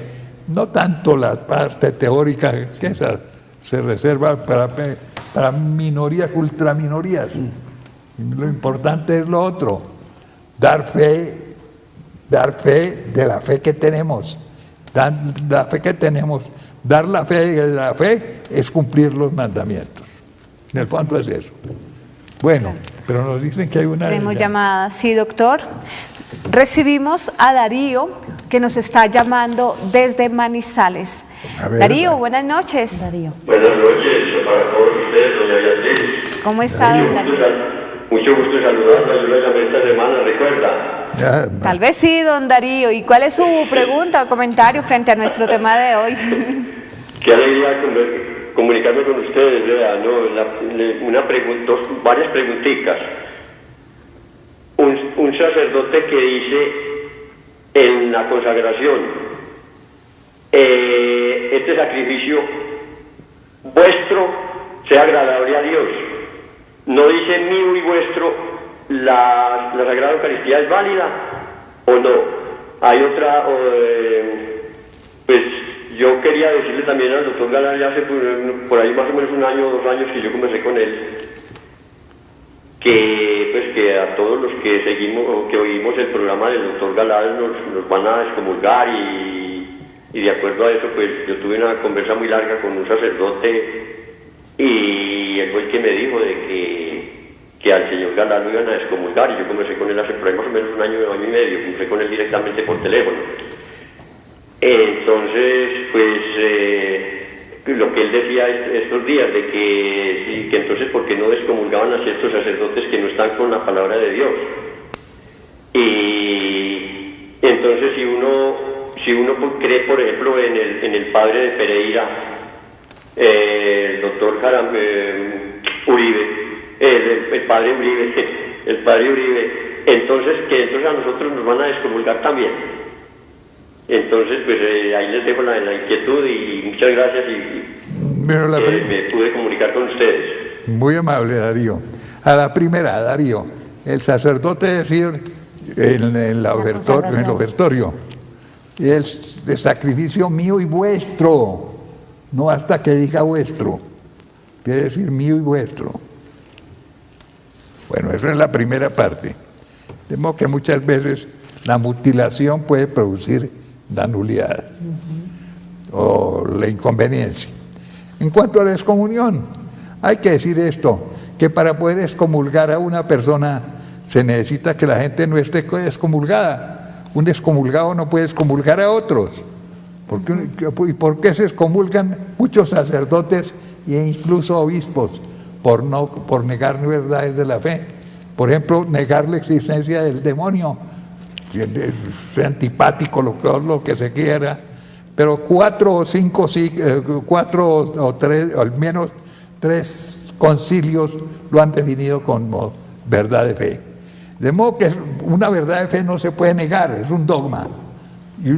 No tanto la parte teórica, que esa se reserva para minorías, ultraminorías. Lo importante es lo otro, dar fe de la fe que tenemos. Dar la fe de la fe es cumplir los mandamientos. En el fondo es eso. Bueno, pero nos dicen que hay una... Tenemos llamada, sí, doctor. Recibimos a Darío, que nos está llamando desde Manizales. Darío, buenas noches. Darío. Buenas noches para todos ustedes, doña Beatriz. ¿Cómo está, don Darío? Mucho gusto saludarla, yo la llamé esta semana, ¿recuerda? Tal vez sí, don Darío. ¿Y cuál es su pregunta o comentario frente a nuestro tema de hoy? Qué alegría comunicarme con ustedes, vea, ¿no? Varias preguntitas. Un sacerdote que dice en la consagración, este sacrificio vuestro sea agradable a Dios. No dice mío y vuestro, la Sagrada Eucaristía es válida o no. Hay otra, pues yo quería decirle también al doctor Galán, ya hace por ahí más o menos 1 año o 2 años que yo conversé con él, que pues que a todos los que seguimos o que oímos el programa del doctor Galán nos van a excomulgar y de acuerdo a eso pues yo tuve una conversa muy larga con un sacerdote y él fue el que me dijo de que al señor Galán lo iban a excomulgar y yo conversé con él hace por ahí más o menos 1 año y medio, conversé con él directamente por teléfono. Entonces pues lo que él decía estos días de que sí, que entonces ¿por qué no descomulgaban a ciertos sacerdotes que no están con la palabra de Dios? Y entonces si uno cree por ejemplo en el padre de Pereira, el doctor Uribe, el padre Uribe, entonces a nosotros nos van a descomulgar también. Entonces pues ahí les dejo la inquietud y muchas gracias y me pude comunicar con ustedes. Muy amable, Darío. A la primera, Darío, el sacerdote decir en el ofertorio, el sacrificio mío y vuestro, no hasta que diga vuestro, quiere decir mío y vuestro. Bueno, eso es la primera parte. De modo que muchas veces la mutilación puede producir la nulidad o la inconveniencia. En cuanto a la excomunión, hay que decir esto, que para poder excomulgar a una persona se necesita que la gente no esté excomulgada. Un excomulgado no puede excomulgar a otros. ¿Y por qué se excomulgan muchos sacerdotes e incluso obispos? Por negar verdades de la fe. Por ejemplo, negar la existencia del demonio, sea antipático, lo que se quiera, pero 4 o 5, 4 o 3, al menos 3 concilios lo han definido como verdad de fe. De modo que una verdad de fe no se puede negar, es un dogma. Y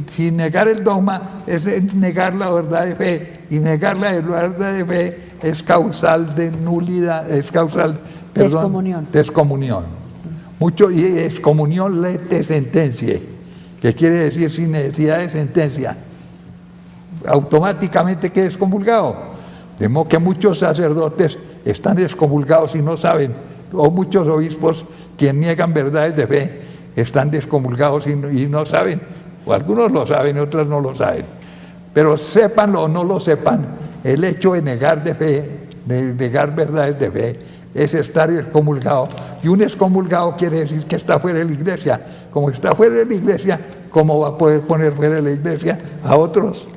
si negar el dogma es negar la verdad de fe, y negar la verdad de fe es causal de nulidad, es causal, descomunión. Y excomunión lete sentencia, que quiere decir sin necesidad de sentencia, automáticamente queda excomulgado. De modo que muchos sacerdotes están excomulgados y no saben, o muchos obispos que niegan verdades de fe están excomulgados y no saben, o algunos lo saben y otros no lo saben. Pero sépanlo o no lo sepan, el hecho de negar de fe, de negar verdades de fe, es estar excomulgado. Y un excomulgado quiere decir que está fuera de la iglesia. Como está fuera de la iglesia, ¿cómo va a poder poner fuera de la iglesia a otros?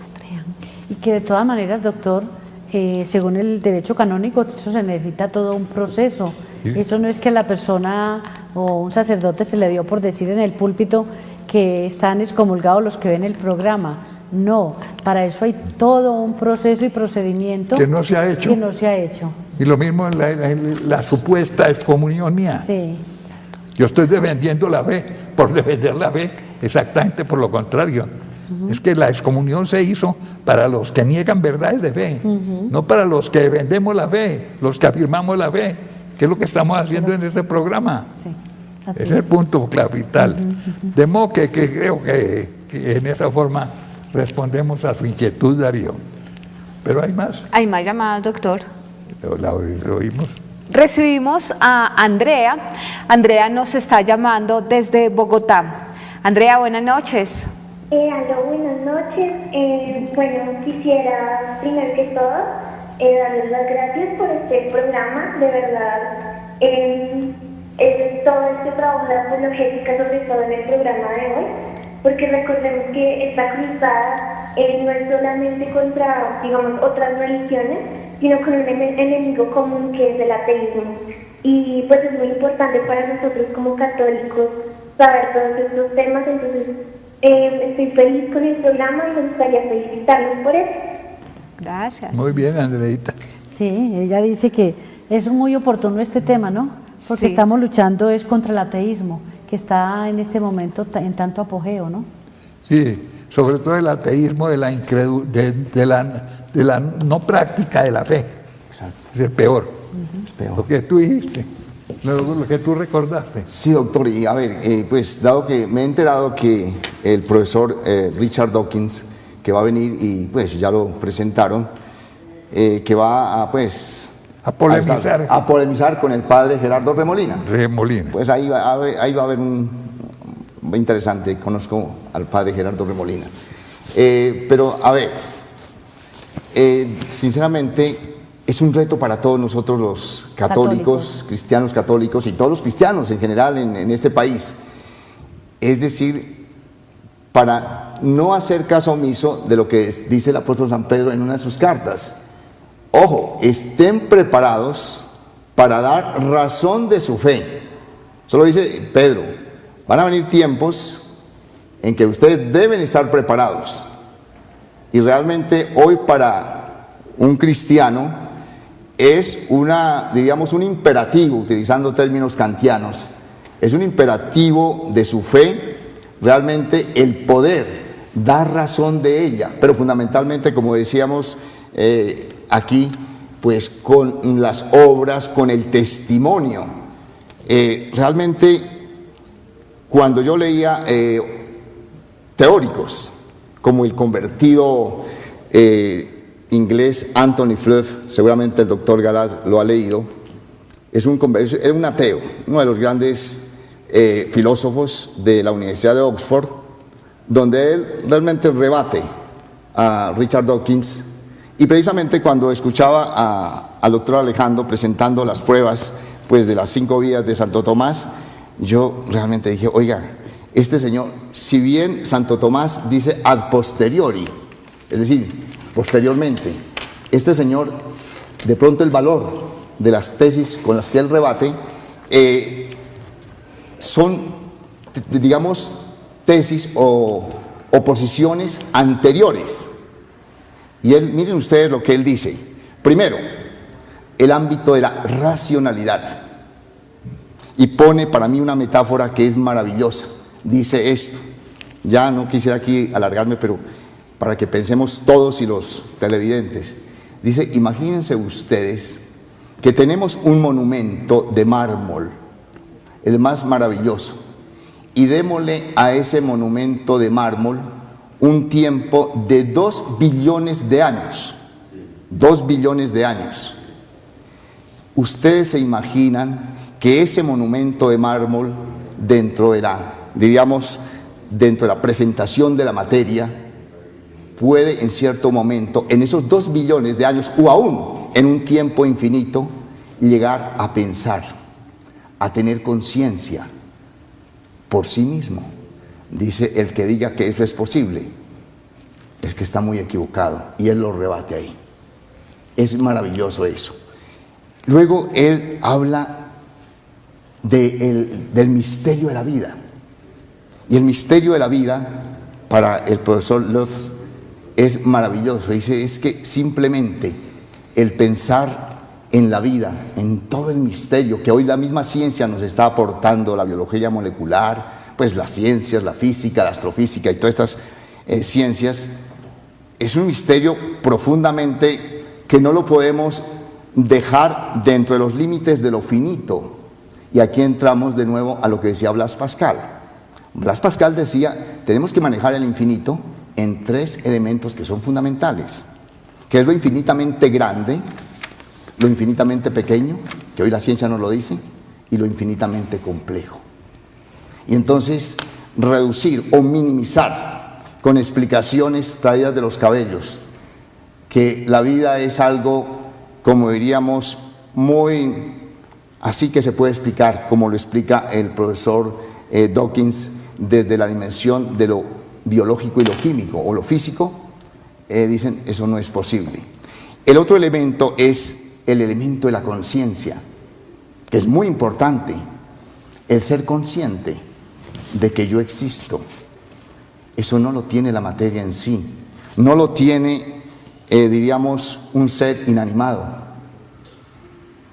Y que de todas maneras, doctor, según el derecho canónico, eso se necesita todo un proceso. ¿Sí? Eso no es que a la persona o un sacerdote se le dio por decir en el púlpito que están excomulgados los que ven el programa. No, para eso hay todo un proceso y procedimiento que no se ha hecho. Y lo mismo en la supuesta excomunión mía. Sí. Yo estoy defendiendo la fe, por defender la fe, exactamente por lo contrario. Es que la excomunión se hizo para los que niegan verdades de fe, no para los que defendemos la fe, los que afirmamos la fe, que es lo que estamos haciendo en este programa. Sí. Ese es el punto capital. De modo que creo que en esa forma respondemos a su inquietud, Darío. Pero hay más. Hay más llamadas, doctor. Lo oímos. Recibimos a Andrea. Andrea nos está llamando desde Bogotá. Andrea, buenas noches. Aló, buenas noches. Bueno, quisiera primero que todo darles las gracias por este programa. De verdad, todo este trabajo de apologética, sobre todo en el programa de hoy, porque recordemos que esta cruzada no es solamente contra, digamos, otras religiones, sino con un enemigo común que es el ateísmo. Y pues es muy importante para nosotros como católicos saber todos estos temas. Entonces estoy feliz con el programa y me gustaría felicitarlos por eso. Gracias. Muy bien, Andreita. Sí, ella dice que es muy oportuno este tema, ¿no? Porque estamos luchando es contra el ateísmo, que está en este momento en tanto apogeo, ¿no? Sí, sobre todo el ateísmo de la no práctica de la fe. Exacto. Es el peor. Es peor. Lo que tú dijiste, lo que tú recordaste. Sí, doctor, y a ver, pues dado que me he enterado que el profesor Richard Dawkins, que va a venir y pues ya lo presentaron, que va a pues A polemizar. a polemizar con el padre Gerardo Remolina. Remolina. Pues ahí va a haber un interesante, conozco al padre Gerardo Remolina. Pero a ver, sinceramente es un reto para todos nosotros los católicos, cristianos católicos y todos los cristianos en general en este país. Es decir, para no hacer caso omiso de lo que dice el apóstol San Pedro en una de sus cartas. Ojo, estén preparados para dar razón de su fe. Eso lo dice Pedro. Van a venir tiempos en que ustedes deben estar preparados. Y realmente hoy para un cristiano es diríamos, un imperativo, utilizando términos kantianos, es un imperativo de su fe, realmente el poder dar razón de ella, pero fundamentalmente, como decíamos aquí, pues con las obras, con el testimonio. Realmente, cuando yo leía teóricos, como el convertido inglés Anthony Fluff, seguramente el doctor Galad lo ha leído, es un ateo, uno de los grandes filósofos de la Universidad de Oxford, donde él realmente rebate a Richard Dawkins, y precisamente cuando escuchaba al doctor Alejandro presentando las pruebas pues, de las 5 vías de Santo Tomás, yo realmente dije, oiga, este señor, si bien Santo Tomás dice ad posteriori, es decir, posteriormente, este señor, de pronto el valor de las tesis con las que él rebate son, digamos, tesis o posiciones anteriores. Y miren ustedes lo que él dice. Primero, el ámbito de la racionalidad. Y pone para mí una metáfora que es maravillosa. Dice esto, ya no quisiera aquí alargarme, pero para que pensemos todos y los televidentes. Dice, imagínense ustedes que tenemos un monumento de mármol, el más maravilloso, y démosle a ese monumento de mármol un tiempo de 2 billones de años. 2 billones de años. Ustedes se imaginan que ese monumento de mármol, dentro de la presentación de la materia, puede en cierto momento, en esos 2 billones de años, o aún en un tiempo infinito, llegar a pensar, a tener conciencia por sí mismo. Dice, el que diga que eso es posible, es que está muy equivocado, y él lo rebate ahí. Es maravilloso eso. Luego él habla del misterio de la vida. Y el misterio de la vida, para el profesor Love, es maravilloso. Dice, es que simplemente el pensar en la vida, en todo el misterio que hoy la misma ciencia nos está aportando, la biología molecular, pues las ciencias, la física, la astrofísica y todas estas ciencias, es un misterio profundamente que no lo podemos dejar dentro de los límites de lo finito. Y aquí entramos de nuevo a lo que decía Blas Pascal. Blas Pascal decía, tenemos que manejar el infinito en 3 elementos que son fundamentales, que es lo infinitamente grande, lo infinitamente pequeño, que hoy la ciencia nos lo dice, y lo infinitamente complejo. Y entonces reducir o minimizar con explicaciones traídas de los cabellos, que la vida es algo, como diríamos, muy así que se puede explicar, como lo explica el profesor Dawkins, desde la dimensión de lo biológico y lo químico o lo físico, dicen eso no es posible. El otro elemento es el elemento de la conciencia, que es muy importante, el ser consciente de que yo existo. Eso no lo tiene la materia en sí, no lo tiene, diríamos, un ser inanimado.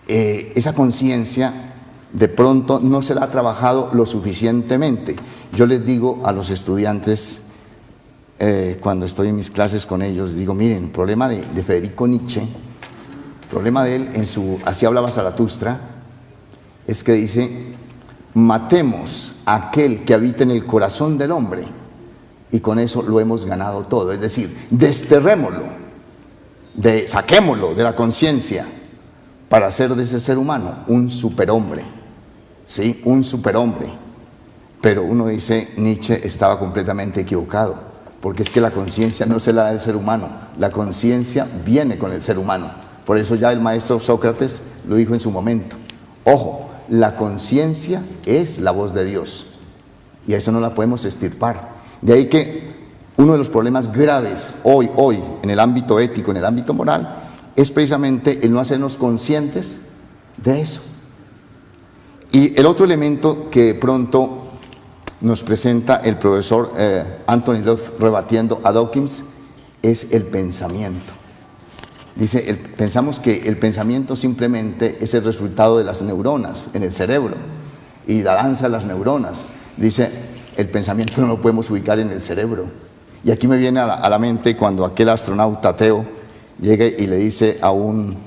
Esa conciencia de pronto no se la ha trabajado lo suficientemente. Yo les digo a los estudiantes, cuando estoy en mis clases con ellos, digo, miren, el problema de Federico Nietzsche, el problema de él en su Así hablaba Zaratustra, es que dice, matemos a aquel que habita en el corazón del hombre, y con eso lo hemos ganado todo. Es decir, desterrémoslo, saquémoslo de la conciencia para hacer de ese ser humano un superhombre, ¿sí? Un superhombre. Pero uno dice, Nietzsche estaba completamente equivocado, porque es que la conciencia no se la da el ser humano, la conciencia viene con el ser humano. Por eso ya el maestro Sócrates lo dijo en su momento. Ojo, la conciencia es la voz de Dios y a eso no la podemos extirpar. De ahí que uno de los problemas graves hoy en el ámbito ético, en el ámbito moral, es precisamente el no hacernos conscientes de eso. Y el otro elemento que de pronto nos presenta el profesor Anthony Love rebatiendo a Dawkins es el pensamiento. Dice, pensamos que el pensamiento simplemente es el resultado de las neuronas en el cerebro y la danza de las neuronas. Dice, el pensamiento no lo podemos ubicar en el cerebro. Y aquí me viene a la mente cuando aquel astronauta Theo llega y le dice a un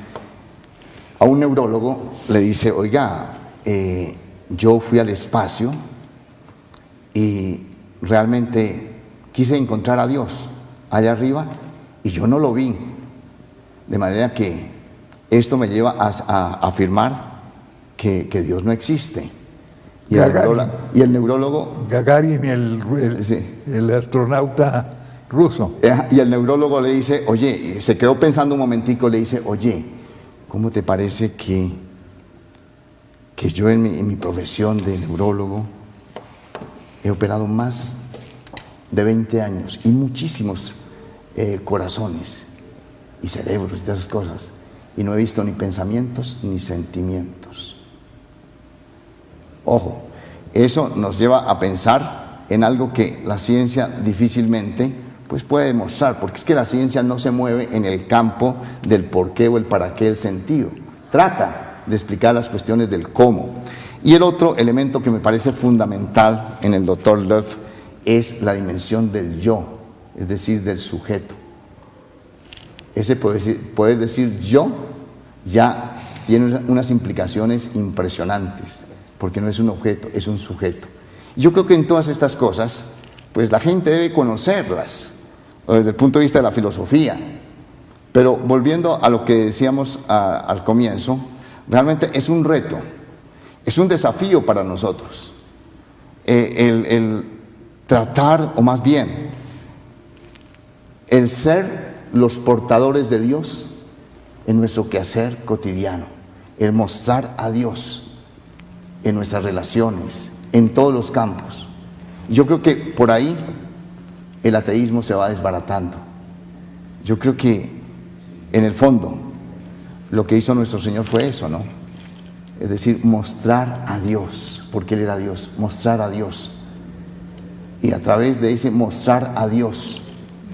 neurólogo, le dice, oiga, yo fui al espacio y realmente quise encontrar a Dios allá arriba y yo no lo vi. De manera que esto me lleva a afirmar que Dios no existe. Y el neurólogo... Gagarin, sí, el astronauta ruso. Y el neurólogo le dice, oye, se quedó pensando un momentico, le dice, oye, ¿cómo te parece que yo en mi profesión de neurólogo he operado más de 20 años y muchísimos corazones y cerebros y todas esas cosas, y no he visto ni pensamientos ni sentimientos? Ojo, eso nos lleva a pensar en algo que la ciencia difícilmente pues puede demostrar, porque es que la ciencia no se mueve en el campo del por qué o el para qué, el sentido. Trata de explicar las cuestiones del cómo. Y el otro elemento que me parece fundamental en el Dr. Love es la dimensión del yo, es decir, del sujeto. Ese poder decir yo ya tiene unas implicaciones impresionantes, porque no es un objeto, es un sujeto. Yo creo que en todas estas cosas, pues la gente debe conocerlas, desde el punto de vista de la filosofía. Pero volviendo a lo que decíamos al comienzo, realmente es un reto, es un desafío para nosotros, el tratar, o más bien, el ser los portadores de Dios en nuestro quehacer cotidiano, el mostrar a Dios en nuestras relaciones, en todos los campos. Yo creo que por ahí el ateísmo se va desbaratando. Yo creo que en el fondo lo que hizo nuestro Señor fue eso, ¿no? Es decir, mostrar a Dios, porque Él era Dios, mostrar a Dios. Y a través de ese mostrar a Dios,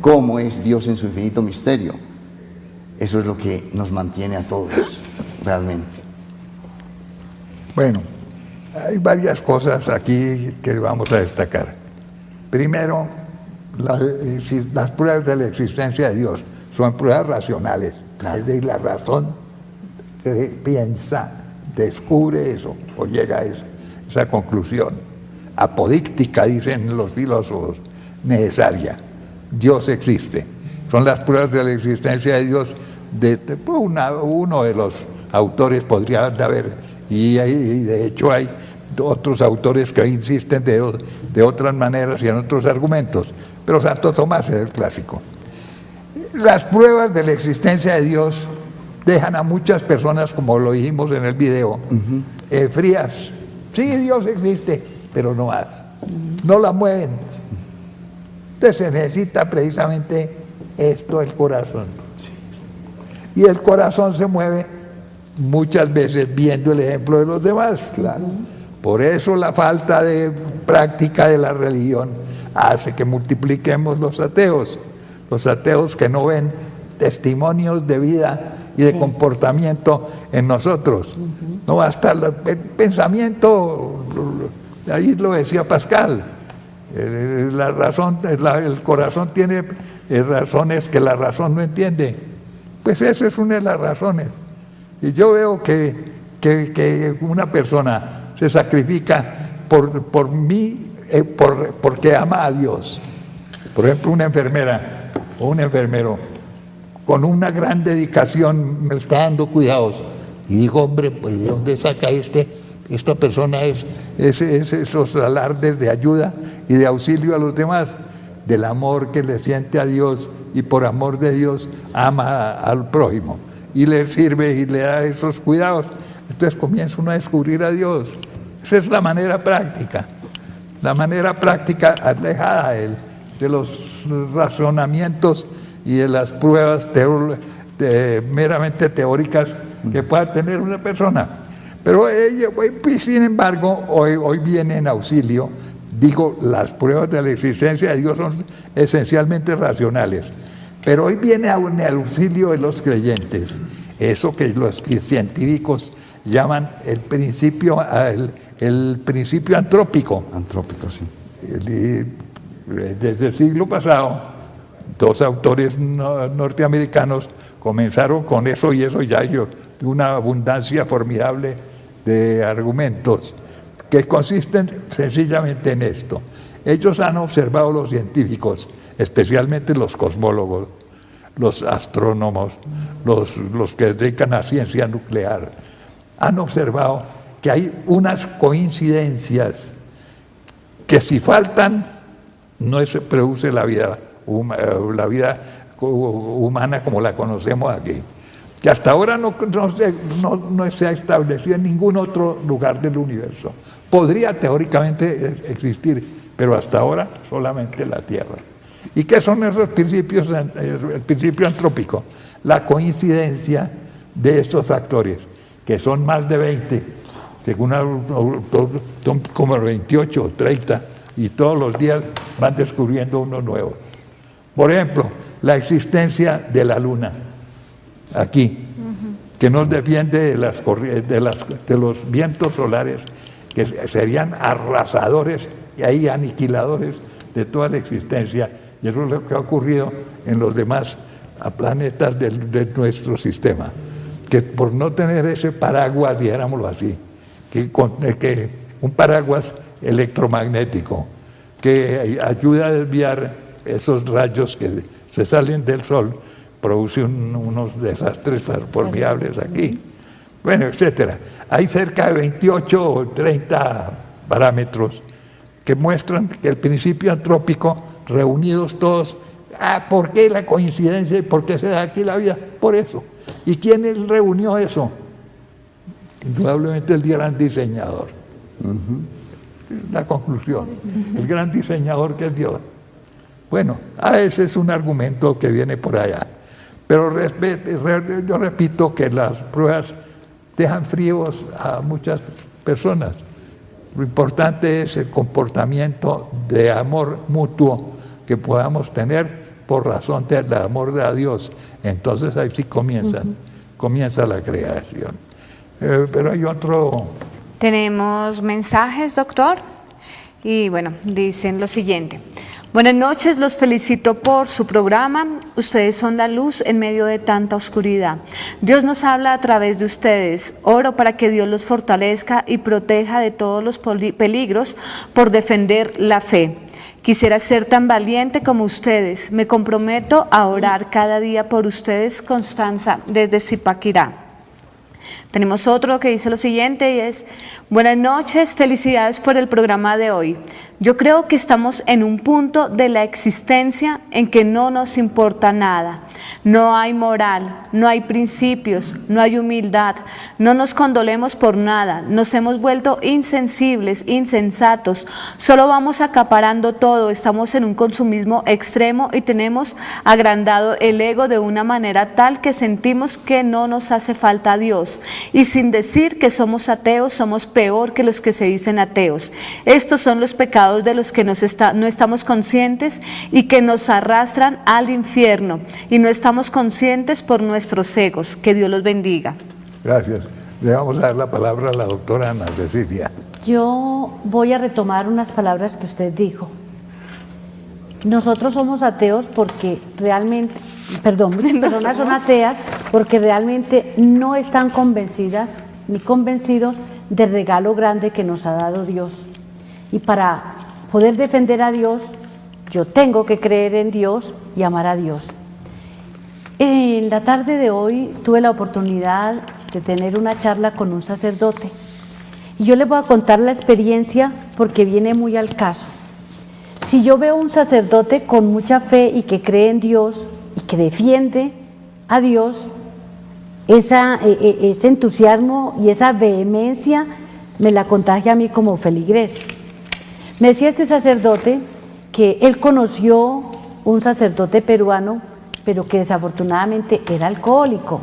cómo es Dios en su infinito misterio, eso es lo que nos mantiene a todos, realmente. Bueno, hay varias cosas aquí que vamos a destacar. Primero, las pruebas de la existencia de Dios son pruebas racionales. Claro. Es decir, la razón piensa, descubre eso o llega a esa conclusión. Apodíctica, dicen los filósofos, necesaria. Dios existe. Son las pruebas de la existencia de Dios. Uno de los autores podría haber, y de hecho hay otros autores que insisten de otras maneras y en otros argumentos, pero Santo Tomás es el clásico. Las pruebas de la existencia de Dios dejan a muchas personas, como lo dijimos en el video, frías. Sí, Dios existe, pero no más. No la mueven. Entonces se necesita precisamente esto, el corazón. Y el corazón se mueve muchas veces viendo el ejemplo de los demás. Claro. Por eso la falta de práctica de la religión hace que multipliquemos los ateos que no ven testimonios de vida y de comportamiento en nosotros. No basta el pensamiento, ahí lo decía Pascal, la razón, el corazón tiene razones que la razón no entiende. Pues esa es una de las razones. Y yo veo que una persona se sacrifica por mí, porque ama a Dios. Por ejemplo, una enfermera o un enfermero con una gran dedicación me está dando cuidados. Y digo, hombre, pues ¿de dónde saca esta persona esos alardes de ayuda y de auxilio a los demás? Del amor que le siente a Dios y por amor de Dios ama al prójimo y le sirve y le da esos cuidados. Entonces comienza uno a descubrir a Dios. Esa es la manera práctica alejada de los razonamientos y de las pruebas meramente teóricas que pueda tener una persona. Pero sin embargo, hoy viene en auxilio. Digo, las pruebas de la existencia de Dios son esencialmente racionales, pero hoy viene en el auxilio de los creyentes, eso que los científicos llaman el principio antrópico. Antrópico, sí. Desde el siglo pasado, dos autores norteamericanos comenzaron con eso y eso ya hay una abundancia formidable de argumentos que consisten sencillamente en esto. Ellos han observado, los científicos, especialmente los cosmólogos, los astrónomos, los que se dedican a ciencia nuclear, han observado que hay unas coincidencias que si faltan no se produce la vida humana como la conocemos aquí, que hasta ahora no se ha establecido en ningún otro lugar del universo. Podría teóricamente existir, pero hasta ahora solamente la Tierra. ¿Y qué son esos principios? El principio antrópico, la coincidencia de estos factores, que son más de 20, según son como 28 o 30, y todos los días van descubriendo uno nuevo. Por ejemplo, la existencia de la Luna, aquí, que nos defiende de los vientos solares, que serían arrasadores y ahí aniquiladores de toda la existencia. Y eso es lo que ha ocurrido en los demás planetas de nuestro sistema, que por no tener ese paraguas, dijéramoslo así, que un paraguas electromagnético que ayuda a desviar esos rayos que se salen del Sol, produce unos desastres formidables aquí. Bueno, etcétera. Hay cerca de 28 o 30 parámetros que muestran que el principio antrópico, reunidos todos, ¿por qué la coincidencia y por qué se da aquí la vida? Por eso. ¿Y quién reunió eso? Indudablemente el gran diseñador. La conclusión, el gran diseñador que es Dios. Bueno, ese es un argumento que viene por allá. Pero yo repito que las pruebas dejan fríos a muchas personas. Lo importante es el comportamiento de amor mutuo que podamos tener por razón del amor de Dios. Entonces ahí sí comienza la creación. Pero hay otro... Tenemos mensajes, doctor, y bueno, dicen lo siguiente. Buenas noches, los felicito por su programa. Ustedes son la luz en medio de tanta oscuridad. Dios nos habla a través de ustedes. Oro para que Dios los fortalezca y proteja de todos los peligros por defender la fe. Quisiera ser tan valiente como ustedes. Me comprometo a orar cada día por ustedes, Constanza, desde Zipaquirá. Tenemos otro que dice lo siguiente y es: buenas noches, felicidades por el programa de hoy. Yo creo que estamos en un punto de la existencia en que no nos importa nada. No hay moral, no hay principios, no hay humildad, no nos condolemos por nada, nos hemos vuelto insensibles, insensatos, solo vamos acaparando todo, estamos en un consumismo extremo y tenemos agrandado el ego de una manera tal que sentimos que no nos hace falta Dios. Y sin decir que somos ateos, somos peor que los que se dicen ateos. Estos son los pecados de los que no estamos conscientes y que nos arrastran al infierno y no estamos conscientes por nuestros egos. Que Dios los bendiga. Gracias. Le vamos a dar la palabra a la doctora Ana Cecilia. Yo voy a retomar unas palabras que usted dijo. Nosotros somos ateos porque realmente, las personas son ateas porque realmente no están convencidas ni convencidos del regalo grande que nos ha dado Dios. Y para poder defender a Dios yo tengo que creer en Dios y amar a Dios. En la tarde de hoy tuve la oportunidad de tener una charla con un sacerdote y yo les voy a contar la experiencia porque viene muy al caso. Si yo veo un sacerdote con mucha fe y que cree en Dios y que defiende a Dios, ese entusiasmo y esa vehemencia me la contagia a mí como feligrés. Me decía este sacerdote que él conoció un sacerdote peruano, pero que desafortunadamente era alcohólico.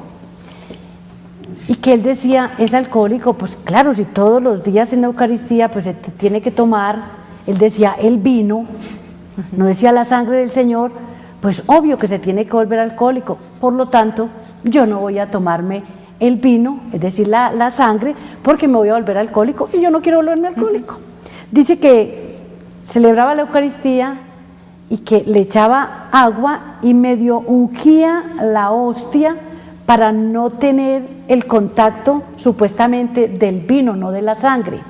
Y que él decía, es alcohólico, pues claro, si todos los días en la Eucaristía pues se tiene que tomar, él decía el vino, no decía la sangre del Señor, pues obvio que se tiene que volver alcohólico. Por lo tanto, yo no voy a tomarme el vino, es decir, la sangre, porque me voy a volver alcohólico y yo no quiero volverme alcohólico. Dice que celebraba la Eucaristía y que le echaba agua y medio ungía la hostia para no tener el contacto supuestamente del vino, no de la sangre.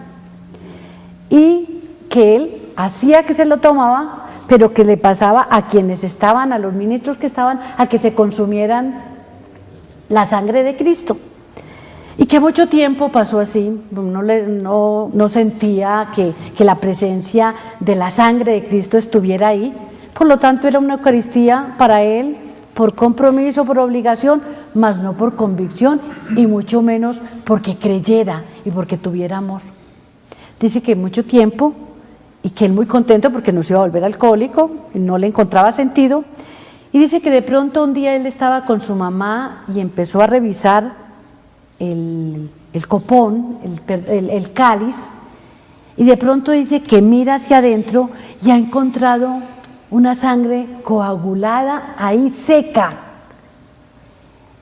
Y que él hacía que se lo tomaba, pero que le pasaba a quienes estaban, a los ministros que estaban, a que se consumieran la sangre de Cristo. Y que mucho tiempo pasó así, no sentía que la presencia de la sangre de Cristo estuviera ahí. Por lo tanto, era una Eucaristía para él por compromiso, por obligación, mas no por convicción y mucho menos porque creyera y porque tuviera amor. Dice que mucho tiempo y que él muy contento porque no se iba a volver alcohólico, no le encontraba sentido. Y dice que de pronto un día él estaba con su mamá y empezó a revisar el copón, el cáliz, y de pronto dice que mira hacia adentro y ha encontrado una sangre coagulada ahí seca.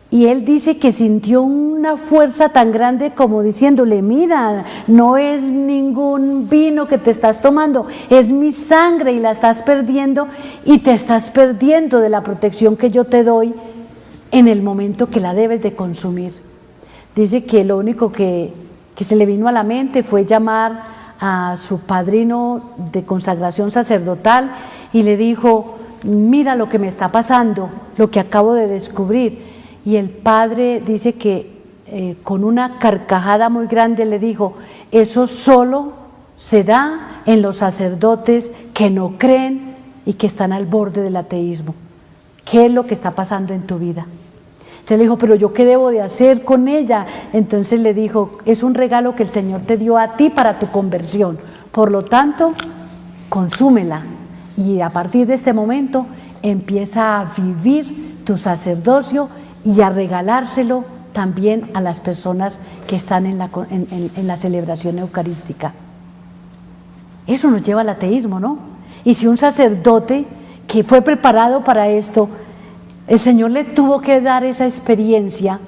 Y él dice que sintió una fuerza tan grande como diciéndole, mira, no es ningún vino que te estás tomando, es mi sangre y la estás perdiendo y te estás perdiendo de la protección que yo te doy en el momento que la debes de consumir. Dice que lo único que se le vino a la mente fue llamar a su padrino de consagración sacerdotal y le dijo, mira lo que me está pasando, lo que acabo de descubrir. Y el padre dice que con una carcajada muy grande le dijo, eso solo se da en los sacerdotes que no creen y que están al borde del ateísmo. ¿Qué es lo que está pasando en tu vida? Entonces le dijo, pero yo qué debo de hacer con ella. Entonces le dijo, es un regalo que el Señor te dio a ti para tu conversión. Por lo tanto, consúmela. Y a partir de este momento empieza a vivir tu sacerdocio y a regalárselo también a las personas que están en la celebración eucarística. Eso nos lleva al ateísmo, ¿no? Y si un sacerdote que fue preparado para esto, el Señor le tuvo que dar esa experiencia,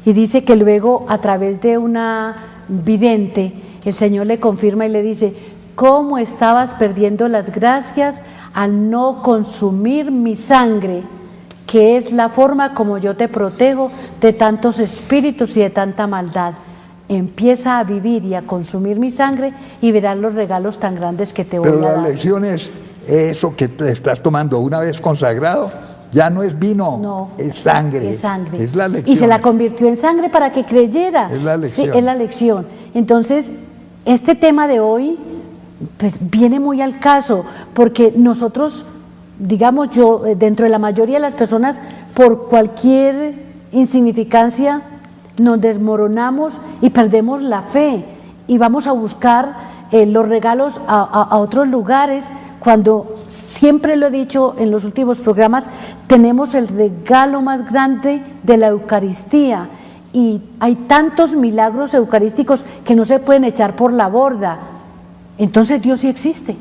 y dice que luego a través de una vidente el Señor le confirma y le dice, ¿cómo estabas perdiendo las gracias al no consumir mi sangre, que es la forma como yo te protejo de tantos espíritus y de tanta maldad? Empieza a vivir y a consumir mi sangre y verás los regalos tan grandes que te voy a dar. Pero la lección es eso que te estás tomando una vez consagrado, ya no es vino, no, es sangre. Es sangre. Es la lección. Y se la convirtió en sangre para que creyera. Es la lección. Sí, es la lección. Entonces, este tema de hoy pues viene muy al caso, porque nosotros, digamos yo, dentro de la mayoría de las personas, por cualquier insignificancia nos desmoronamos y perdemos la fe y vamos a buscar los regalos a otros lugares, cuando siempre lo he dicho en los últimos programas, tenemos el regalo más grande de la Eucaristía y hay tantos milagros eucarísticos que no se pueden echar por la borda. Entonces Dios sí existe,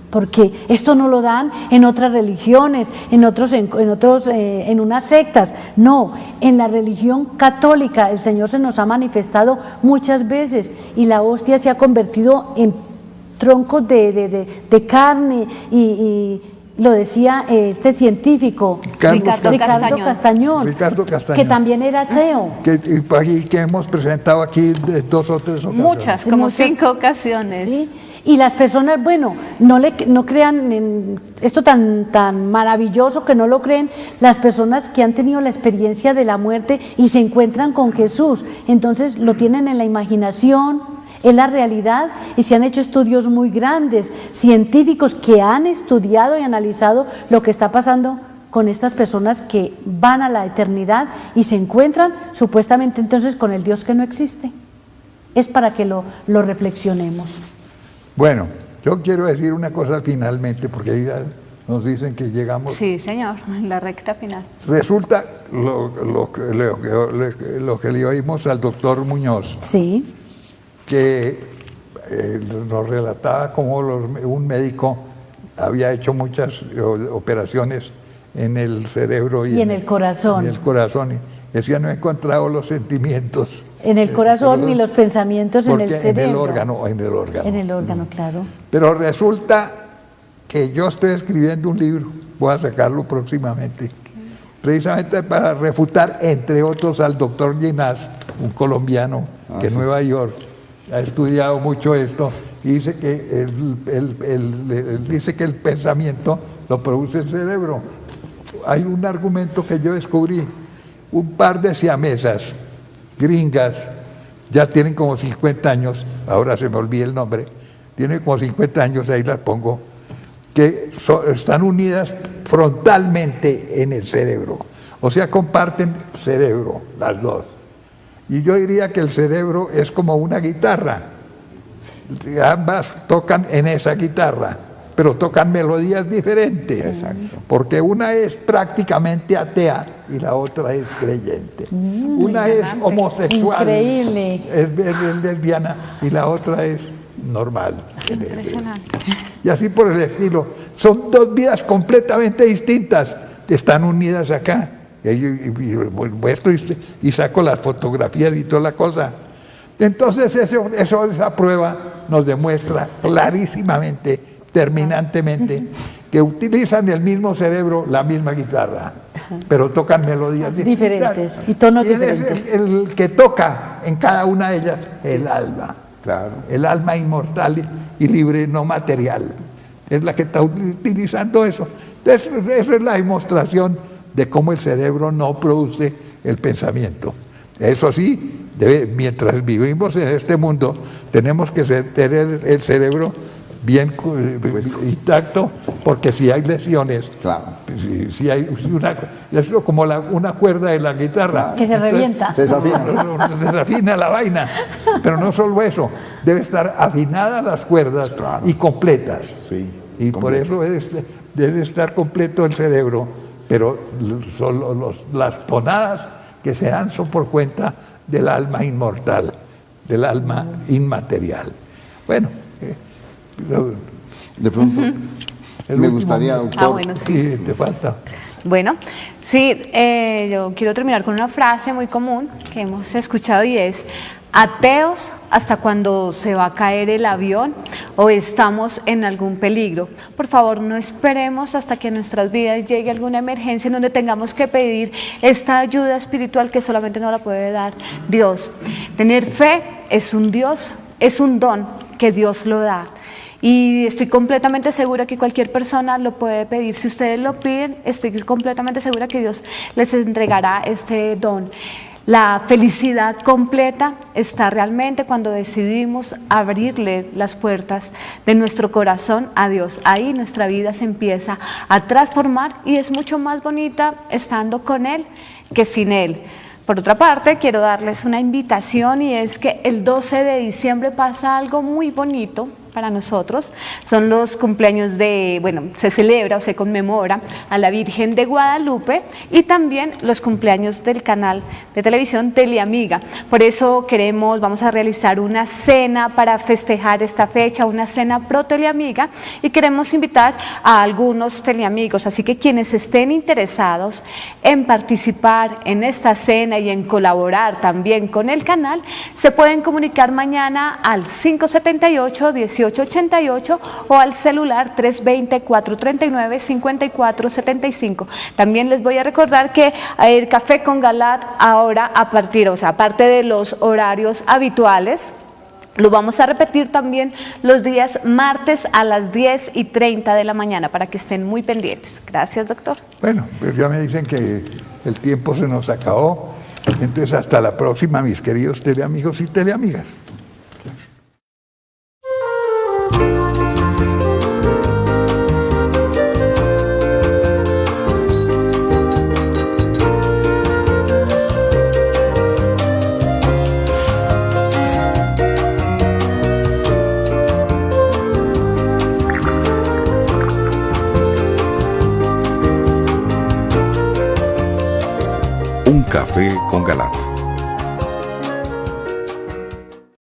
porque esto no lo dan en otras religiones, en unas sectas. No, en la religión católica el Señor se nos ha manifestado muchas veces y la hostia se ha convertido en troncos de carne y lo decía este científico Ricardo Castañón, que también era ateo. Que hemos presentado aquí 2 o 3 ocasiones. Muchas, como 5 ocasiones. ¿Sí? Y las personas, bueno, no crean en esto tan maravilloso, que no lo creen las personas que han tenido la experiencia de la muerte y se encuentran con Jesús. Entonces lo tienen en la imaginación, es la realidad, y se han hecho estudios muy grandes, científicos que han estudiado y analizado lo que está pasando con estas personas que van a la eternidad y se encuentran supuestamente entonces con el Dios que no existe. Es para que lo reflexionemos. Bueno, yo quiero decir una cosa finalmente, porque ya nos dicen que llegamos. Sí, señor, la recta final. Resulta lo que le oímos al doctor Muñoz, Sí. que nos relataba cómo un médico había hecho muchas operaciones en el cerebro Y en el corazón. En el corazón, y decía, no he encontrado los sentimientos. En el corazón ni los pensamientos en el cerebro. En el órgano. En el órgano, claro. Pero resulta que yo estoy escribiendo un libro, voy a sacarlo próximamente, precisamente para refutar, entre otros, al doctor Ginás, un colombiano que en Nueva York ha estudiado mucho esto, y dice que dice que el pensamiento lo produce el cerebro. Hay un argumento que yo descubrí, un par de siamesas gringas, ya tienen como 50 años, ahora se me olvida el nombre, tienen como 50 años, ahí las pongo, que están unidas frontalmente en el cerebro, o sea, comparten cerebro, las dos. Y yo diría que el cerebro es como una guitarra, ambas tocan en esa guitarra, pero tocan melodías diferentes. Exacto. Porque una es prácticamente atea y la otra es creyente. Una es homosexual, Increíble. es lesbiana, y la otra es normal. Impresionante. Y así por el estilo. Son dos vidas completamente distintas, están unidas acá. Y muestro y saco las fotografías y toda la cosa. Entonces esa prueba nos demuestra clarísimamente, terminantemente, que utilizan el mismo cerebro, la misma guitarra, pero tocan melodías Diferentes y tonos ¿Quién diferentes. es el que toca en cada una de ellas? El alma. Claro. El alma inmortal y libre, no material. Es la que está utilizando eso. Entonces, eso es la demostración de cómo el cerebro no produce el pensamiento. Eso sí, mientras vivimos en este mundo, tenemos que tener el cerebro bien intacto, porque si hay lesiones, Claro. si hay es como una cuerda de la guitarra. Que se revienta. Se desafina. Se desafina la vaina. Pero no solo eso, debe estar afinadas las cuerdas, Claro. y completas. Sí, Y por completo. eso debe estar completo el cerebro, pero son las tonadas que se dan son por cuenta del alma inmortal, del alma inmaterial. Bueno, De pronto, el me último gustaría, minuto. doctor, bueno, sí. Sí, te falta. Bueno, sí, yo quiero terminar con una frase muy común que hemos escuchado y es: ateos hasta cuando se va a caer el avión o estamos en algún peligro. Por favor, no esperemos hasta que en nuestras vidas llegue alguna emergencia en donde tengamos que pedir esta ayuda espiritual que solamente nos la puede dar Dios. Tener fe es un don que Dios lo da. Y estoy completamente segura que cualquier persona lo puede pedir. Si ustedes lo piden, estoy completamente segura que Dios les entregará este don. La felicidad completa está realmente cuando decidimos abrirle las puertas de nuestro corazón a Dios. Ahí nuestra vida se empieza a transformar y es mucho más bonita estando con Él que sin Él. Por otra parte, quiero darles una invitación, y es que el 12 de diciembre pasa algo muy bonito para nosotros. Son los cumpleaños se celebra o se conmemora a la Virgen de Guadalupe, y también los cumpleaños del canal de televisión Teleamiga. Por eso vamos a realizar una cena para festejar esta fecha, una cena pro Teleamiga, y queremos invitar a algunos teleamigos. Así que quienes estén interesados en participar en esta cena y en colaborar también con el canal, se pueden comunicar mañana al 578-1888 o al celular 320-439-5475. También les voy a recordar que el Café con Galat ahora, aparte de los horarios habituales, Lo vamos a repetir también los días martes a las 10:30 de la mañana para que estén muy pendientes. Gracias, doctor. Bueno, pues ya me dicen que el tiempo se nos acabó. Entonces, hasta la próxima, mis queridos teleamigos y teleamigas. Un café con Galat.